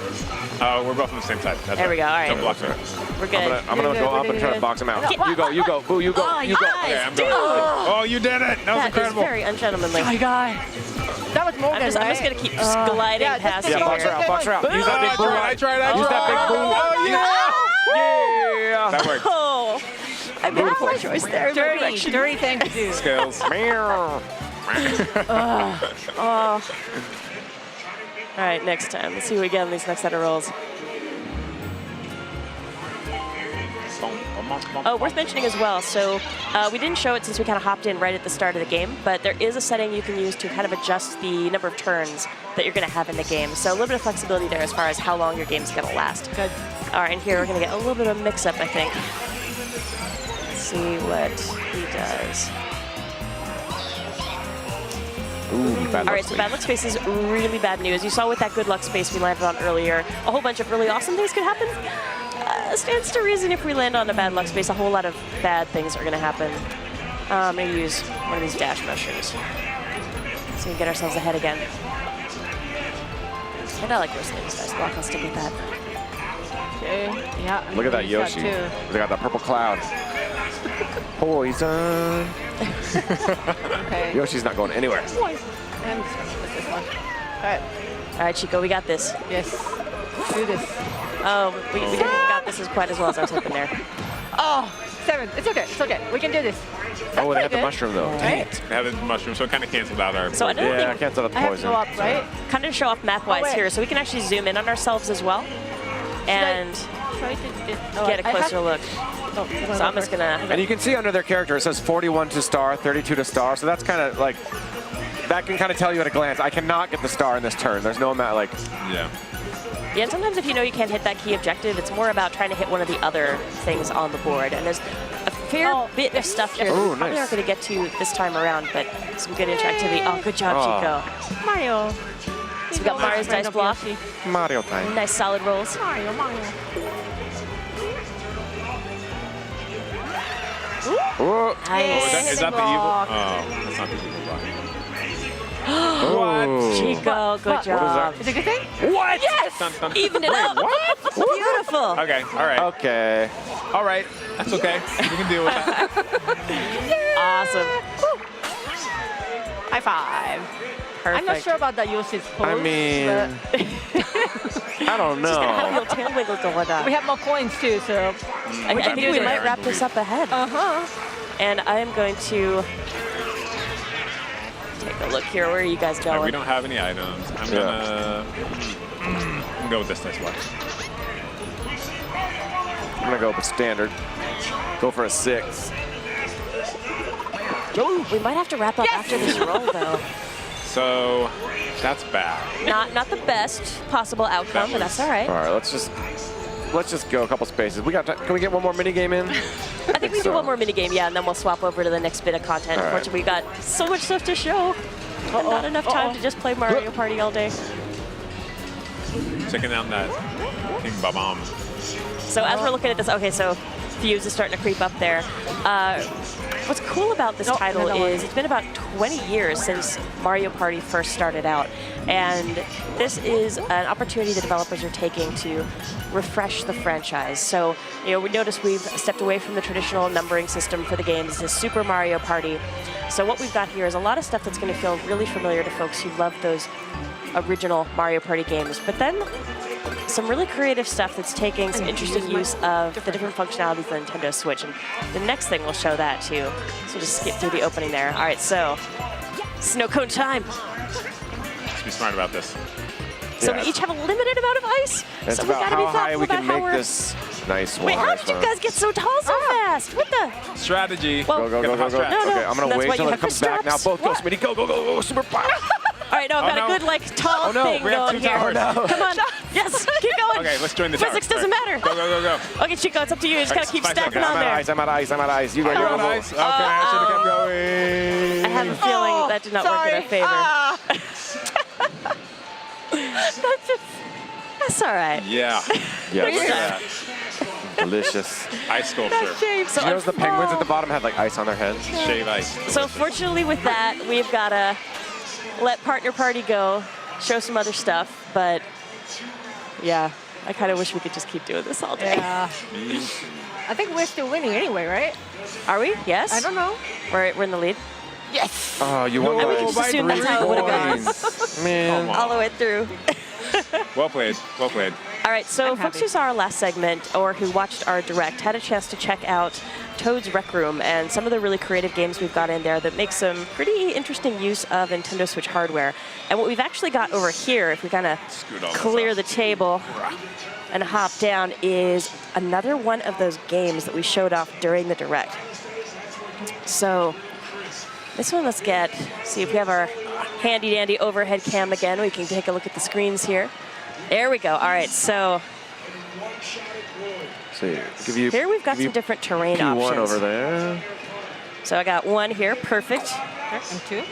[SPEAKER 5] We're both on the same side. That's
[SPEAKER 1] There we go. All right.
[SPEAKER 5] Don't block
[SPEAKER 3] That's
[SPEAKER 5] me.
[SPEAKER 1] We're good.
[SPEAKER 3] I'm gonna
[SPEAKER 4] You're
[SPEAKER 3] go
[SPEAKER 4] good,
[SPEAKER 3] up and try to
[SPEAKER 4] good.
[SPEAKER 3] box him out.
[SPEAKER 1] Get-
[SPEAKER 3] You go. You go. Boo. You go.
[SPEAKER 1] Oh,
[SPEAKER 3] You go.
[SPEAKER 1] guys,
[SPEAKER 5] Okay, I'm
[SPEAKER 1] dude.
[SPEAKER 5] going. Oh, you did it! That was
[SPEAKER 1] That is
[SPEAKER 5] incredible.
[SPEAKER 1] very ungentlemanly.
[SPEAKER 4] My guy. That was Morgan,
[SPEAKER 1] I'm just gonna keep gliding
[SPEAKER 4] yeah,
[SPEAKER 1] past
[SPEAKER 4] just
[SPEAKER 1] you.
[SPEAKER 3] Yeah, box her
[SPEAKER 1] here.
[SPEAKER 3] out. Box her out. Use that big
[SPEAKER 5] I
[SPEAKER 3] boo.
[SPEAKER 5] tried.
[SPEAKER 3] Use that big boo.
[SPEAKER 5] Oh,
[SPEAKER 3] Yeah.
[SPEAKER 5] That worked.
[SPEAKER 1] Oh, I made a
[SPEAKER 3] Beautiful.
[SPEAKER 1] poor choice there.
[SPEAKER 4] dirty thing to do.
[SPEAKER 5] Skills.
[SPEAKER 3] Meow.
[SPEAKER 1] All right, next time. Let's see what we get on these next set of rolls. Oh, worth mentioning as well. So we didn't show it since we kind of hopped in right at the start of the game, but there is a setting you can use to kind of adjust the number of turns that you're going to have in the game. So a little bit of flexibility there as far as how long your game's going to last.
[SPEAKER 4] Good.
[SPEAKER 1] All right, and here we're going to get a little bit of a mix-up, I think. Let's see what he does.
[SPEAKER 3] Ooh, bad
[SPEAKER 1] All right, so bad luck space is really bad news. You saw with that good luck space we landed on earlier, a whole bunch of really awesome things could happen. Stands to reason if we land on a bad luck space, a whole lot of bad things are going to happen. I'm going to use one of these dash mushrooms so we can get ourselves ahead again. And I like those things. Dice block, I'll stick with that.
[SPEAKER 4] Okay. Yeah.
[SPEAKER 3] Look at that
[SPEAKER 4] use
[SPEAKER 3] Yoshi.
[SPEAKER 4] too.
[SPEAKER 3] They got that purple cloud. Poison.
[SPEAKER 4] Okay.
[SPEAKER 3] Yoshi's not going anywhere.
[SPEAKER 4] I'm just gonna put this one. All right.
[SPEAKER 1] All right, Chico, we got this.
[SPEAKER 4] Yes. Do this.
[SPEAKER 1] Oh, we didn't got this as quite as well as I was hoping there.
[SPEAKER 4] Oh, 7. It's okay. It's okay. We can do this.
[SPEAKER 3] Oh, they have the
[SPEAKER 4] good.
[SPEAKER 3] mushroom though. Dang it.
[SPEAKER 5] They have the mushroom, so it kind of canceled out our.
[SPEAKER 1] So another
[SPEAKER 3] Yeah, I
[SPEAKER 1] thing,
[SPEAKER 3] can't set up the
[SPEAKER 4] I have to
[SPEAKER 3] poison.
[SPEAKER 4] go up, right?
[SPEAKER 1] kind of show off map-wise
[SPEAKER 4] Oh, wait.
[SPEAKER 1] here, so we can actually zoom in on ourselves as well and
[SPEAKER 4] Try to
[SPEAKER 1] get a closer look.
[SPEAKER 4] Oh,
[SPEAKER 1] So I'm just gonna.
[SPEAKER 3] And you can see under their character, it says 41 to star, 32 to star. So that's kind of like, that can kind of tell you at a glance. I cannot get the star in this turn. There's no amount, like,
[SPEAKER 5] Yeah.
[SPEAKER 1] Yeah, and sometimes if you know you can't hit that key objective, it's more about trying to hit one of the other things on the board. And there's a fair bit of stuff here that we
[SPEAKER 3] Oh,
[SPEAKER 1] probably
[SPEAKER 3] nice.
[SPEAKER 1] aren't going to get to this time around, but some good interactivity. Oh, good job, Chico.
[SPEAKER 4] Mario.
[SPEAKER 1] So we got Mario's dice block.
[SPEAKER 3] Mario time.
[SPEAKER 1] Nice solid rolls.
[SPEAKER 4] Mario.
[SPEAKER 3] Oh,
[SPEAKER 1] Nice.
[SPEAKER 5] Is that the evil? Oh, that's not the evil block.
[SPEAKER 3] oh.
[SPEAKER 1] Chico, good
[SPEAKER 4] What?
[SPEAKER 1] job.
[SPEAKER 4] Is it a good thing?
[SPEAKER 5] What?
[SPEAKER 1] Yes!
[SPEAKER 5] Dun, dun.
[SPEAKER 1] Even it up. Beautiful.
[SPEAKER 5] Okay, all right.
[SPEAKER 3] Okay.
[SPEAKER 5] All right, that's okay. We can deal with that.
[SPEAKER 1] Awesome.
[SPEAKER 4] High five.
[SPEAKER 1] Perfect.
[SPEAKER 4] I'm not sure about that Yoshi's pose.
[SPEAKER 3] I mean, I don't
[SPEAKER 1] Have a
[SPEAKER 3] know.
[SPEAKER 1] little tail wiggle going
[SPEAKER 4] but
[SPEAKER 1] on.
[SPEAKER 4] we have more coins too, so.
[SPEAKER 1] I think we might wrap this up ahead.
[SPEAKER 4] Uh-huh.
[SPEAKER 1] And I am going to take a look here. Where are you guys
[SPEAKER 5] We
[SPEAKER 1] going?
[SPEAKER 5] don't have any items. I'm
[SPEAKER 3] Yeah.
[SPEAKER 5] gonna go with this dice block.
[SPEAKER 3] I'm gonna go with standard. Go for a 6.
[SPEAKER 1] We might have to wrap up after this roll, though.
[SPEAKER 5] So that's bad.
[SPEAKER 1] Not the best possible outcome, but that's all right.
[SPEAKER 3] All right, let's just go a couple spaces. We got. Can we get one more mini game in?
[SPEAKER 1] I think we can do one more mini game, yeah, and then we'll swap over to the next bit of content.
[SPEAKER 3] All right.
[SPEAKER 1] Unfortunately, we got so much stuff to show, and not enough time to just play Mario Party all day.
[SPEAKER 5] Checking out that King Babam.
[SPEAKER 1] So as we're looking at this, okay, so Fuse is starting to creep up there. What's cool about this title is it's been about 20 years since Mario Party first started out, and this is an opportunity the developers are taking to refresh the franchise. So, you know, we notice we've stepped away from the traditional numbering system for the games. This is Super Mario Party. So what we've got here is a lot of stuff that's going to feel really familiar to folks who love those original Mario Party games, but then some really creative stuff that's taking some interesting use of the different functionalities of the Nintendo Switch. And the next thing will show that too. So just skip through the opening there. All right, so snow cone time.
[SPEAKER 5] Let's be smart about this.
[SPEAKER 1] So
[SPEAKER 3] Yeah.
[SPEAKER 1] we each have a limited amount of ice.
[SPEAKER 3] It's
[SPEAKER 1] so we
[SPEAKER 3] about
[SPEAKER 1] gotta be
[SPEAKER 3] how high
[SPEAKER 1] thoughtful
[SPEAKER 3] we can
[SPEAKER 1] about how
[SPEAKER 3] make
[SPEAKER 1] we're.
[SPEAKER 3] this nice one.
[SPEAKER 1] Wait, how did you guys get so tall so fast? What the?
[SPEAKER 5] Strategy.
[SPEAKER 1] Well,
[SPEAKER 3] Go, go, go, go, go.
[SPEAKER 5] No,
[SPEAKER 1] no,
[SPEAKER 3] Okay, I'm gonna
[SPEAKER 1] that's
[SPEAKER 3] wait
[SPEAKER 1] why
[SPEAKER 3] till
[SPEAKER 1] you
[SPEAKER 3] it
[SPEAKER 1] have the
[SPEAKER 3] comes back. Now
[SPEAKER 1] stirrups.
[SPEAKER 3] both go,
[SPEAKER 1] What?
[SPEAKER 3] Smitty. Go, go, go, go, super power.
[SPEAKER 1] All right, no, I've got
[SPEAKER 5] no.
[SPEAKER 1] a good like tall
[SPEAKER 3] Oh, no,
[SPEAKER 1] thing
[SPEAKER 5] we have
[SPEAKER 1] going
[SPEAKER 5] two
[SPEAKER 1] here.
[SPEAKER 5] towers. Oh, no.
[SPEAKER 1] Come on. Yes, keep going.
[SPEAKER 5] Okay, let's join the tower.
[SPEAKER 1] Physics doesn't matter.
[SPEAKER 5] Go, go, go, go.
[SPEAKER 1] Okay, Chico, it's up to you. You just gotta keep
[SPEAKER 5] 5
[SPEAKER 1] stacking
[SPEAKER 5] seconds.
[SPEAKER 1] on there.
[SPEAKER 3] I'm at ice. I'm at ice. You go,
[SPEAKER 5] You're
[SPEAKER 3] go,
[SPEAKER 5] on
[SPEAKER 3] go, go.
[SPEAKER 5] ice? Okay, I should have kept going.
[SPEAKER 1] I have a feeling that did not work in our favor. That's all right.
[SPEAKER 5] Yeah.
[SPEAKER 3] Yeah,
[SPEAKER 5] Look
[SPEAKER 3] look
[SPEAKER 5] at
[SPEAKER 3] at
[SPEAKER 5] that.
[SPEAKER 3] delicious.
[SPEAKER 5] Ice sculpture.
[SPEAKER 1] So,
[SPEAKER 3] You notice the penguins at the bottom had like ice on their heads?
[SPEAKER 5] Shave ice.
[SPEAKER 1] so fortunately with that, we've got to let Partner Party go, show some other stuff, but yeah, I kind of wish we could just keep doing this all day.
[SPEAKER 4] Yeah. I think we're still winning anyway, right?
[SPEAKER 1] Are we? Yes?
[SPEAKER 4] I don't know.
[SPEAKER 1] We're in the lead.
[SPEAKER 4] Yes.
[SPEAKER 3] Oh, you won
[SPEAKER 1] And we
[SPEAKER 3] by
[SPEAKER 1] can just assume that's how it would have gone
[SPEAKER 3] Man.
[SPEAKER 5] Come
[SPEAKER 1] all the way through.
[SPEAKER 5] Well played. Well played.
[SPEAKER 1] All right, so
[SPEAKER 4] I'm
[SPEAKER 1] folks
[SPEAKER 4] happy.
[SPEAKER 1] who saw our last segment or who watched our direct had a chance to check out Toad's Rec Room and some of the really creative games we've got in there that make some pretty interesting use of Nintendo Switch hardware. And what we've actually got over here, if we kind of
[SPEAKER 5] Scoot all this
[SPEAKER 1] clear
[SPEAKER 5] off.
[SPEAKER 1] the table and hop down, is another one of those games that we showed off during the direct. So this one, let's see if we have our handy dandy overhead cam again. We can take a look at the screens here. There we go. All right, so
[SPEAKER 3] See, give you.
[SPEAKER 1] here we've got
[SPEAKER 3] give you
[SPEAKER 1] some different terrain
[SPEAKER 3] P1
[SPEAKER 1] options.
[SPEAKER 3] over there.
[SPEAKER 1] So I got one here, perfect.
[SPEAKER 4] And 2.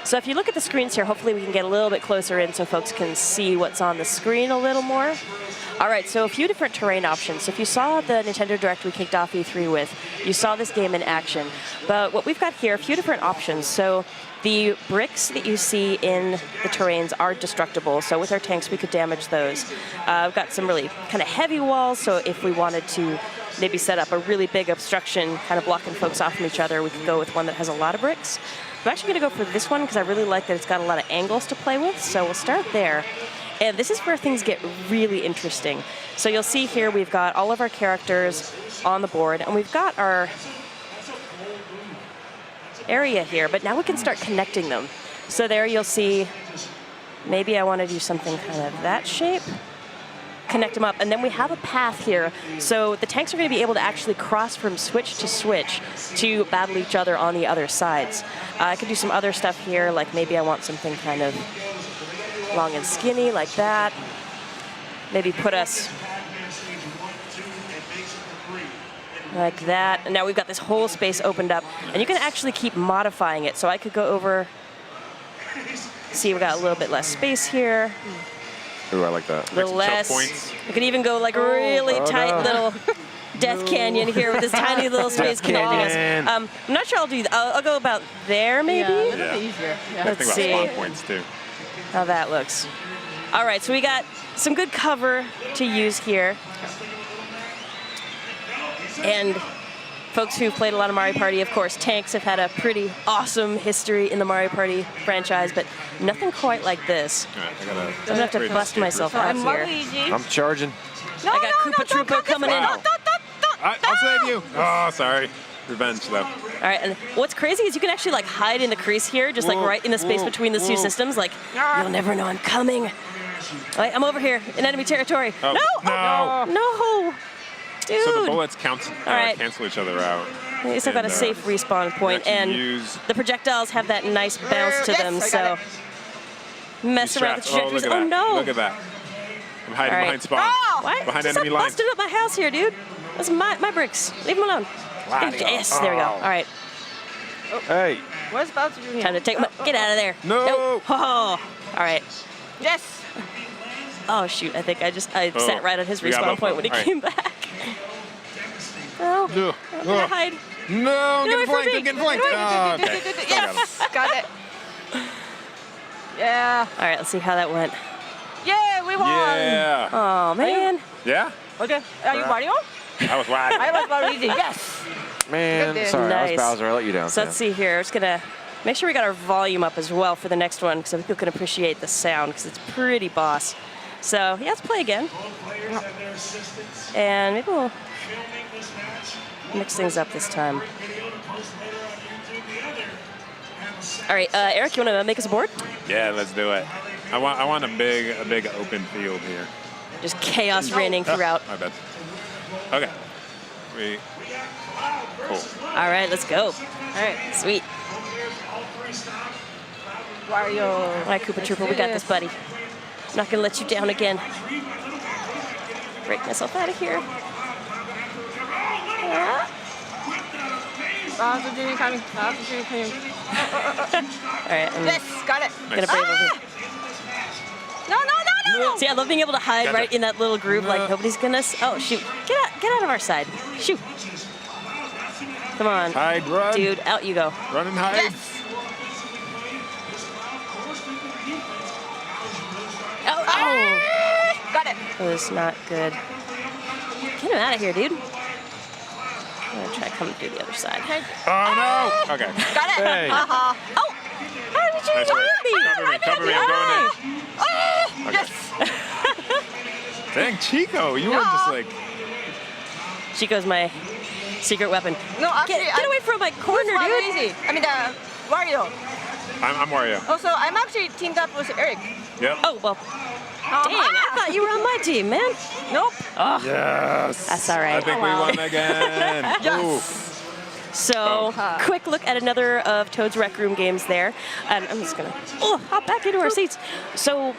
[SPEAKER 1] So if you look at the screens here, hopefully we can get a little bit closer in so folks can see what's on the screen a little more. All right, so a few different terrain options. So if you saw the Nintendo Direct we kicked off E3 with, you saw this game in action. But what we've got here, a few different options. So the bricks that you see in the terrains are destructible. So with our tanks, we could damage those. We've got some really kind of heavy walls. So if we wanted to maybe set up a really big obstruction, kind of blocking folks off from each other, we could go with one that has a lot of bricks. I'm actually going to go for this one because I really like that it's got a lot of angles to play with. So we'll start there. And this is where things get really interesting. So you'll see here we've got all of our characters on the board, and we've got our area here, but now we can start connecting them. So there you'll see, maybe I want to do something kind of that shape. Connect them up, and then we have a path here. So the tanks are going to be able to actually cross from switch to battle each other on the other sides. I could do some other stuff here, like maybe I want something kind of long and skinny like that. Maybe put us like that. And now we've got this whole space opened up, and you can actually keep modifying it. So I could go over, see we got a little bit less space here.
[SPEAKER 3] Ooh, I like that.
[SPEAKER 1] A little less.
[SPEAKER 5] Points.
[SPEAKER 1] We can even go like a really tight little Death Canyon here with this tiny little space connecting us. I'm not sure I'll do that. I'll go about there maybe.
[SPEAKER 4] Yeah, a little bit easier. Yeah.
[SPEAKER 1] Let's
[SPEAKER 5] Think
[SPEAKER 1] see
[SPEAKER 5] about spawn points too.
[SPEAKER 1] how that looks. All right, so we got some good cover to use here. And folks who've played a lot of Mario Party, of course, tanks have had a pretty awesome history in the Mario Party franchise, but nothing quite like this.
[SPEAKER 5] All right,
[SPEAKER 1] I'm gonna have to
[SPEAKER 5] create an
[SPEAKER 1] bust
[SPEAKER 5] escape
[SPEAKER 1] myself
[SPEAKER 5] route.
[SPEAKER 1] out
[SPEAKER 4] I'm
[SPEAKER 1] here.
[SPEAKER 4] Luigi.
[SPEAKER 3] I'm charging.
[SPEAKER 4] No,
[SPEAKER 1] I got Koopa Troopa coming in.
[SPEAKER 5] Wow. I'll save you. Oh, sorry. Revenge, though.
[SPEAKER 1] All right, and what's crazy is you can actually like hide in the crease here, just like
[SPEAKER 5] Whoa,
[SPEAKER 1] right in the space
[SPEAKER 5] whoa,
[SPEAKER 1] between the two
[SPEAKER 5] whoa.
[SPEAKER 1] systems. Like, you'll never know I'm coming. All right, I'm over here in enemy territory.
[SPEAKER 5] Oh,
[SPEAKER 1] No! No! Dude!
[SPEAKER 5] So the bullets cancel each other out.
[SPEAKER 1] At least I've got a
[SPEAKER 5] and,
[SPEAKER 1] safe respawn point,
[SPEAKER 5] you
[SPEAKER 1] and
[SPEAKER 5] actually use
[SPEAKER 1] the projectiles have that nice bounce to
[SPEAKER 4] Yes,
[SPEAKER 1] them,
[SPEAKER 4] I got
[SPEAKER 1] so
[SPEAKER 4] it.
[SPEAKER 1] mess around with the
[SPEAKER 5] straps.
[SPEAKER 1] trajectories.
[SPEAKER 5] Look at
[SPEAKER 1] Oh
[SPEAKER 5] that.
[SPEAKER 1] no!
[SPEAKER 5] Look at that. I'm hiding
[SPEAKER 1] All right.
[SPEAKER 5] behind spawn.
[SPEAKER 1] What?
[SPEAKER 5] Behind
[SPEAKER 1] Stop
[SPEAKER 5] enemy lines.
[SPEAKER 1] busting up my house here, dude. Those are my bricks. Leave them alone. Yes, there we go. All right,
[SPEAKER 3] Hey,
[SPEAKER 4] What's about to do here?
[SPEAKER 1] time to take my. Get out of there.
[SPEAKER 5] No.
[SPEAKER 1] Nope. Oh, all right.
[SPEAKER 4] Yes.
[SPEAKER 1] Oh shoot! I think I sat right on his
[SPEAKER 5] We got
[SPEAKER 1] respawn
[SPEAKER 5] both
[SPEAKER 1] point
[SPEAKER 5] of
[SPEAKER 1] when he
[SPEAKER 5] them. All right.
[SPEAKER 1] came back. Oh, I'm gonna hide.
[SPEAKER 5] No, I'm
[SPEAKER 1] Get away
[SPEAKER 5] getting
[SPEAKER 1] from
[SPEAKER 5] flanked.
[SPEAKER 1] me.
[SPEAKER 5] I'm getting flanked. Oh, okay.
[SPEAKER 4] Yes. Got it. Yeah.
[SPEAKER 1] All right, let's see how that went.
[SPEAKER 4] Yeah, we won.
[SPEAKER 5] Yeah.
[SPEAKER 1] Oh man.
[SPEAKER 5] Yeah?
[SPEAKER 4] Okay. Are you Mario?
[SPEAKER 5] I was whacked.
[SPEAKER 4] I was Luigi. Yes.
[SPEAKER 3] man.
[SPEAKER 4] Good
[SPEAKER 3] Sorry, I
[SPEAKER 1] Nice.
[SPEAKER 3] was Bowser. I let you down.
[SPEAKER 1] So let's see here. I'm just gonna make sure we got our volume up as well for the next one, so people can appreciate the sound because it's pretty boss. So yeah, let's play again. And maybe we'll mix things up this time. All right, Eric, you want to make us a board?
[SPEAKER 5] Yeah, let's do it. I want a big open field here.
[SPEAKER 1] Just chaos reigning throughout.
[SPEAKER 5] My bad. Okay. Cool.
[SPEAKER 1] All right, let's go.
[SPEAKER 4] All right.
[SPEAKER 1] Sweet.
[SPEAKER 4] Wario.
[SPEAKER 1] All right, Koopa Troopa, we got this, buddy. I'm not gonna let you down again. Break myself out of here.
[SPEAKER 4] Bowser Jr. coming. Bowser Jr. coming.
[SPEAKER 1] All right, I'm
[SPEAKER 4] Yes. Got it.
[SPEAKER 1] gonna brave over here.
[SPEAKER 4] No.
[SPEAKER 1] See, I love being able to hide
[SPEAKER 5] Gotcha.
[SPEAKER 1] right in that little group, like nobody's gonna. Oh shoot! Get out of our side! Shoot! Come on,
[SPEAKER 5] Hide, run.
[SPEAKER 1] dude, out you go.
[SPEAKER 5] Run and hide.
[SPEAKER 4] Yes.
[SPEAKER 1] Oh,
[SPEAKER 4] Got it.
[SPEAKER 1] that was not good. Get him out of here, dude. I'm gonna try coming through the other side.
[SPEAKER 5] Oh no. Okay.
[SPEAKER 4] Got it.
[SPEAKER 3] Hey.
[SPEAKER 4] Uh-huh.
[SPEAKER 1] Oh, how did you
[SPEAKER 5] Nice
[SPEAKER 1] find
[SPEAKER 5] work.
[SPEAKER 1] me?
[SPEAKER 5] Cover me. I'm going in.
[SPEAKER 4] Oh, yes.
[SPEAKER 5] Dang, Chico, you were just like.
[SPEAKER 1] Chico's my secret weapon.
[SPEAKER 4] No, actually,
[SPEAKER 1] Get away from my corner, dude.
[SPEAKER 4] Easy. I mean, the Wario.
[SPEAKER 5] I'm Wario.
[SPEAKER 4] Also, I'm actually teamed up with Eric.
[SPEAKER 5] Yep.
[SPEAKER 1] Oh well, dang! I thought you were on my team, man.
[SPEAKER 4] Nope.
[SPEAKER 1] Oh,
[SPEAKER 5] Yes.
[SPEAKER 1] that's all right.
[SPEAKER 5] I think we won again. Ooh.
[SPEAKER 1] So, quick look at another of Toad's Rec Room games there. And I'm just gonna hop back into our seats. So,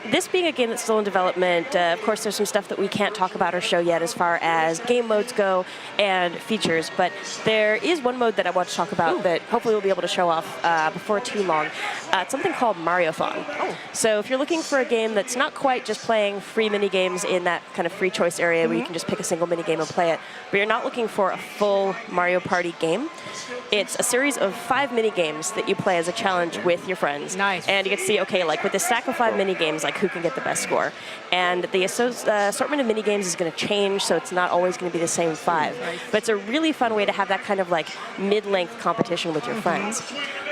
[SPEAKER 1] this being a game that's still in development, of course, there's some stuff that we can't talk about or show yet as far as game modes go and features. But there is one mode that I want to talk about that hopefully we'll be able to show off before too long. It's something called Mariothon. So if you're looking for a game that's not quite just playing free mini games in that kind of free choice area where you can just pick a single mini game and play it, but you're not looking for a full Mario Party game, it's a series of 5 mini games that you play as a challenge with your friends.
[SPEAKER 4] Nice.
[SPEAKER 1] And you get to see, okay, like with the stack of 5 mini games, like who can get the best score. And the assortment of mini games is going to change, so it's not always going to be the same 5.
[SPEAKER 4] Right.
[SPEAKER 1] But it's a really fun way to have that kind of like mid-length competition with your friends.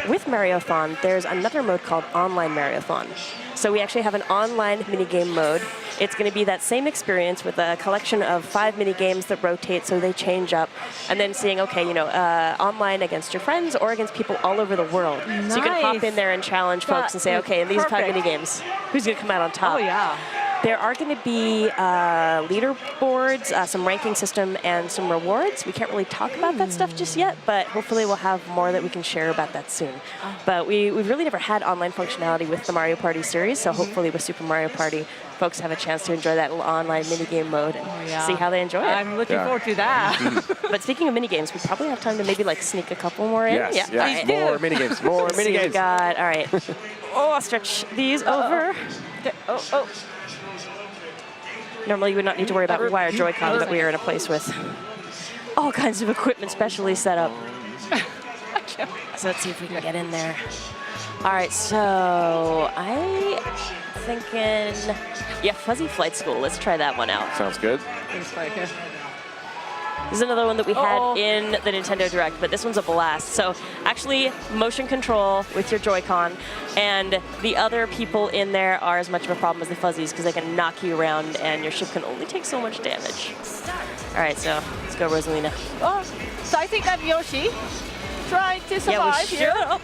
[SPEAKER 1] With Mariothon, there's another mode called Online Mariothon. So we actually have an online minigame mode. It's going to be that same experience with a collection of 5 minigames that rotate, so they change up, and then seeing, okay, you know, online against your friends or against people all over the world.
[SPEAKER 4] Nice.
[SPEAKER 1] So you can hop in there and challenge folks and say, okay, in these 5 minigames, who's going to come out on top?
[SPEAKER 4] Oh, yeah.
[SPEAKER 1] There are going to be leaderboards, some ranking system, and some rewards. We can't really talk about that stuff just yet, but hopefully we'll have more that we can share about that soon. But we've really never had online functionality with the Mario Party series, so hopefully with Super Mario Party, folks have a chance to enjoy that little online minigame mode and see how they enjoy it.
[SPEAKER 4] I'm looking forward to that.
[SPEAKER 1] But speaking of minigames, we probably have time to maybe like sneak a couple more in.
[SPEAKER 3] Yes,
[SPEAKER 1] Yeah.
[SPEAKER 3] yes.
[SPEAKER 1] All right.
[SPEAKER 3] More minigames, more
[SPEAKER 1] Let's see what we
[SPEAKER 3] minigames.
[SPEAKER 1] got. All right. Oh, I'll stretch these over.
[SPEAKER 4] Oh.
[SPEAKER 1] Normally, you would not need to worry about wired Joy-Con, but we are in a place with all kinds of equipment specially set up. So let's see if we can get in there. All right, so I'm thinking, yeah, Fuzzy Flight School. Let's try that one out.
[SPEAKER 3] Sounds good.
[SPEAKER 4] Things like it.
[SPEAKER 1] This is another one that we had in the Nintendo Direct, but this one's a blast. So actually, motion control with your Joy-Con, and the other people in there are as much of a problem as the Fuzzies because they can knock you around, and your ship can only take so much damage. All right, so let's go, Rosalina.
[SPEAKER 4] Oh, so I think I'm Yoshi, trying to survive
[SPEAKER 1] Yeah, we should.
[SPEAKER 4] here.
[SPEAKER 1] Oh,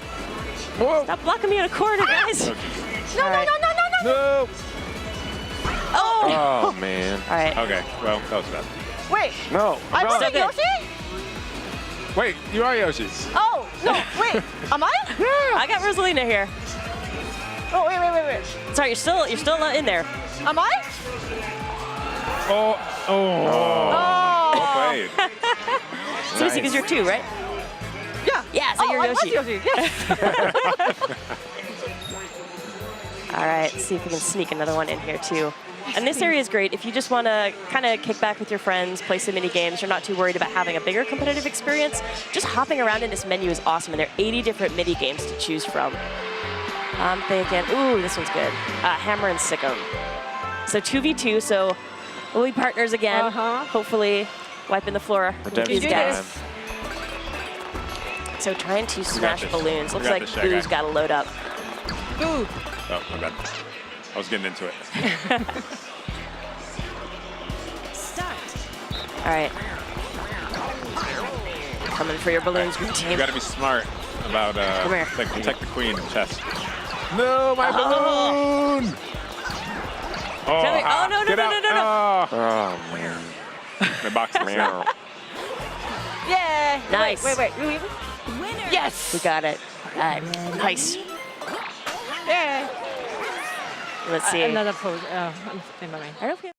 [SPEAKER 3] Whoa.
[SPEAKER 1] stop blocking me in a corner, guys.
[SPEAKER 4] No,
[SPEAKER 1] All right.
[SPEAKER 4] no.
[SPEAKER 3] No.
[SPEAKER 1] Oh.
[SPEAKER 3] Oh, man.
[SPEAKER 1] All right.
[SPEAKER 5] Okay, well, that was bad.
[SPEAKER 4] Wait,
[SPEAKER 3] No.
[SPEAKER 4] I'm
[SPEAKER 3] no.
[SPEAKER 4] not Yoshi?
[SPEAKER 5] Wait, you are Yoshi's.
[SPEAKER 4] Oh, no, wait, am I?
[SPEAKER 1] I got Rosalina here.
[SPEAKER 4] Oh, wait.
[SPEAKER 1] Sorry, you're still not in there.
[SPEAKER 4] Am I?
[SPEAKER 5] Oh. Well played.
[SPEAKER 1] So easy because you're 2, right?
[SPEAKER 4] Yeah.
[SPEAKER 1] Yeah, so you're
[SPEAKER 4] I
[SPEAKER 1] Yoshi.
[SPEAKER 4] was Yoshi, yes.
[SPEAKER 1] All right, let's see if we can sneak another one in here too. And this area is great if you just want to kind of kick back with your friends, play some mini games. You're not too worried about having a bigger competitive experience. Just hopping around in this menu is awesome, and there are 80 different mini games to choose from. I'm thinking, ooh, this one's good. Hammer and Sick'em. So 2v2, so we'll be partners again. Hopefully, wiping the floor with
[SPEAKER 3] Redemption
[SPEAKER 1] these guys.
[SPEAKER 3] time.
[SPEAKER 1] So trying to smash
[SPEAKER 5] this.
[SPEAKER 1] balloons. Looks
[SPEAKER 5] Forgot
[SPEAKER 1] like
[SPEAKER 5] this Shy
[SPEAKER 1] Boo's
[SPEAKER 5] Guy.
[SPEAKER 1] got to load up.
[SPEAKER 4] Ooh.
[SPEAKER 5] Oh, my bad. I was getting into it.
[SPEAKER 1] All right. Coming for your balloons, green
[SPEAKER 5] You
[SPEAKER 1] team.
[SPEAKER 5] got to be smart about
[SPEAKER 1] here.
[SPEAKER 5] like protect the queen in chess. No, my balloon! Oh,
[SPEAKER 1] Come here. Oh, no.
[SPEAKER 5] get out.
[SPEAKER 3] Oh, man.
[SPEAKER 5] Oh, my box is
[SPEAKER 3] Meow.
[SPEAKER 4] Yeah.
[SPEAKER 1] Nice.
[SPEAKER 4] Wait. Yes.
[SPEAKER 1] We got it. All right. Nice.
[SPEAKER 4] Yeah.
[SPEAKER 1] Let's see.
[SPEAKER 4] Another pose. Oh, never mind.
[SPEAKER 1] I don't know if we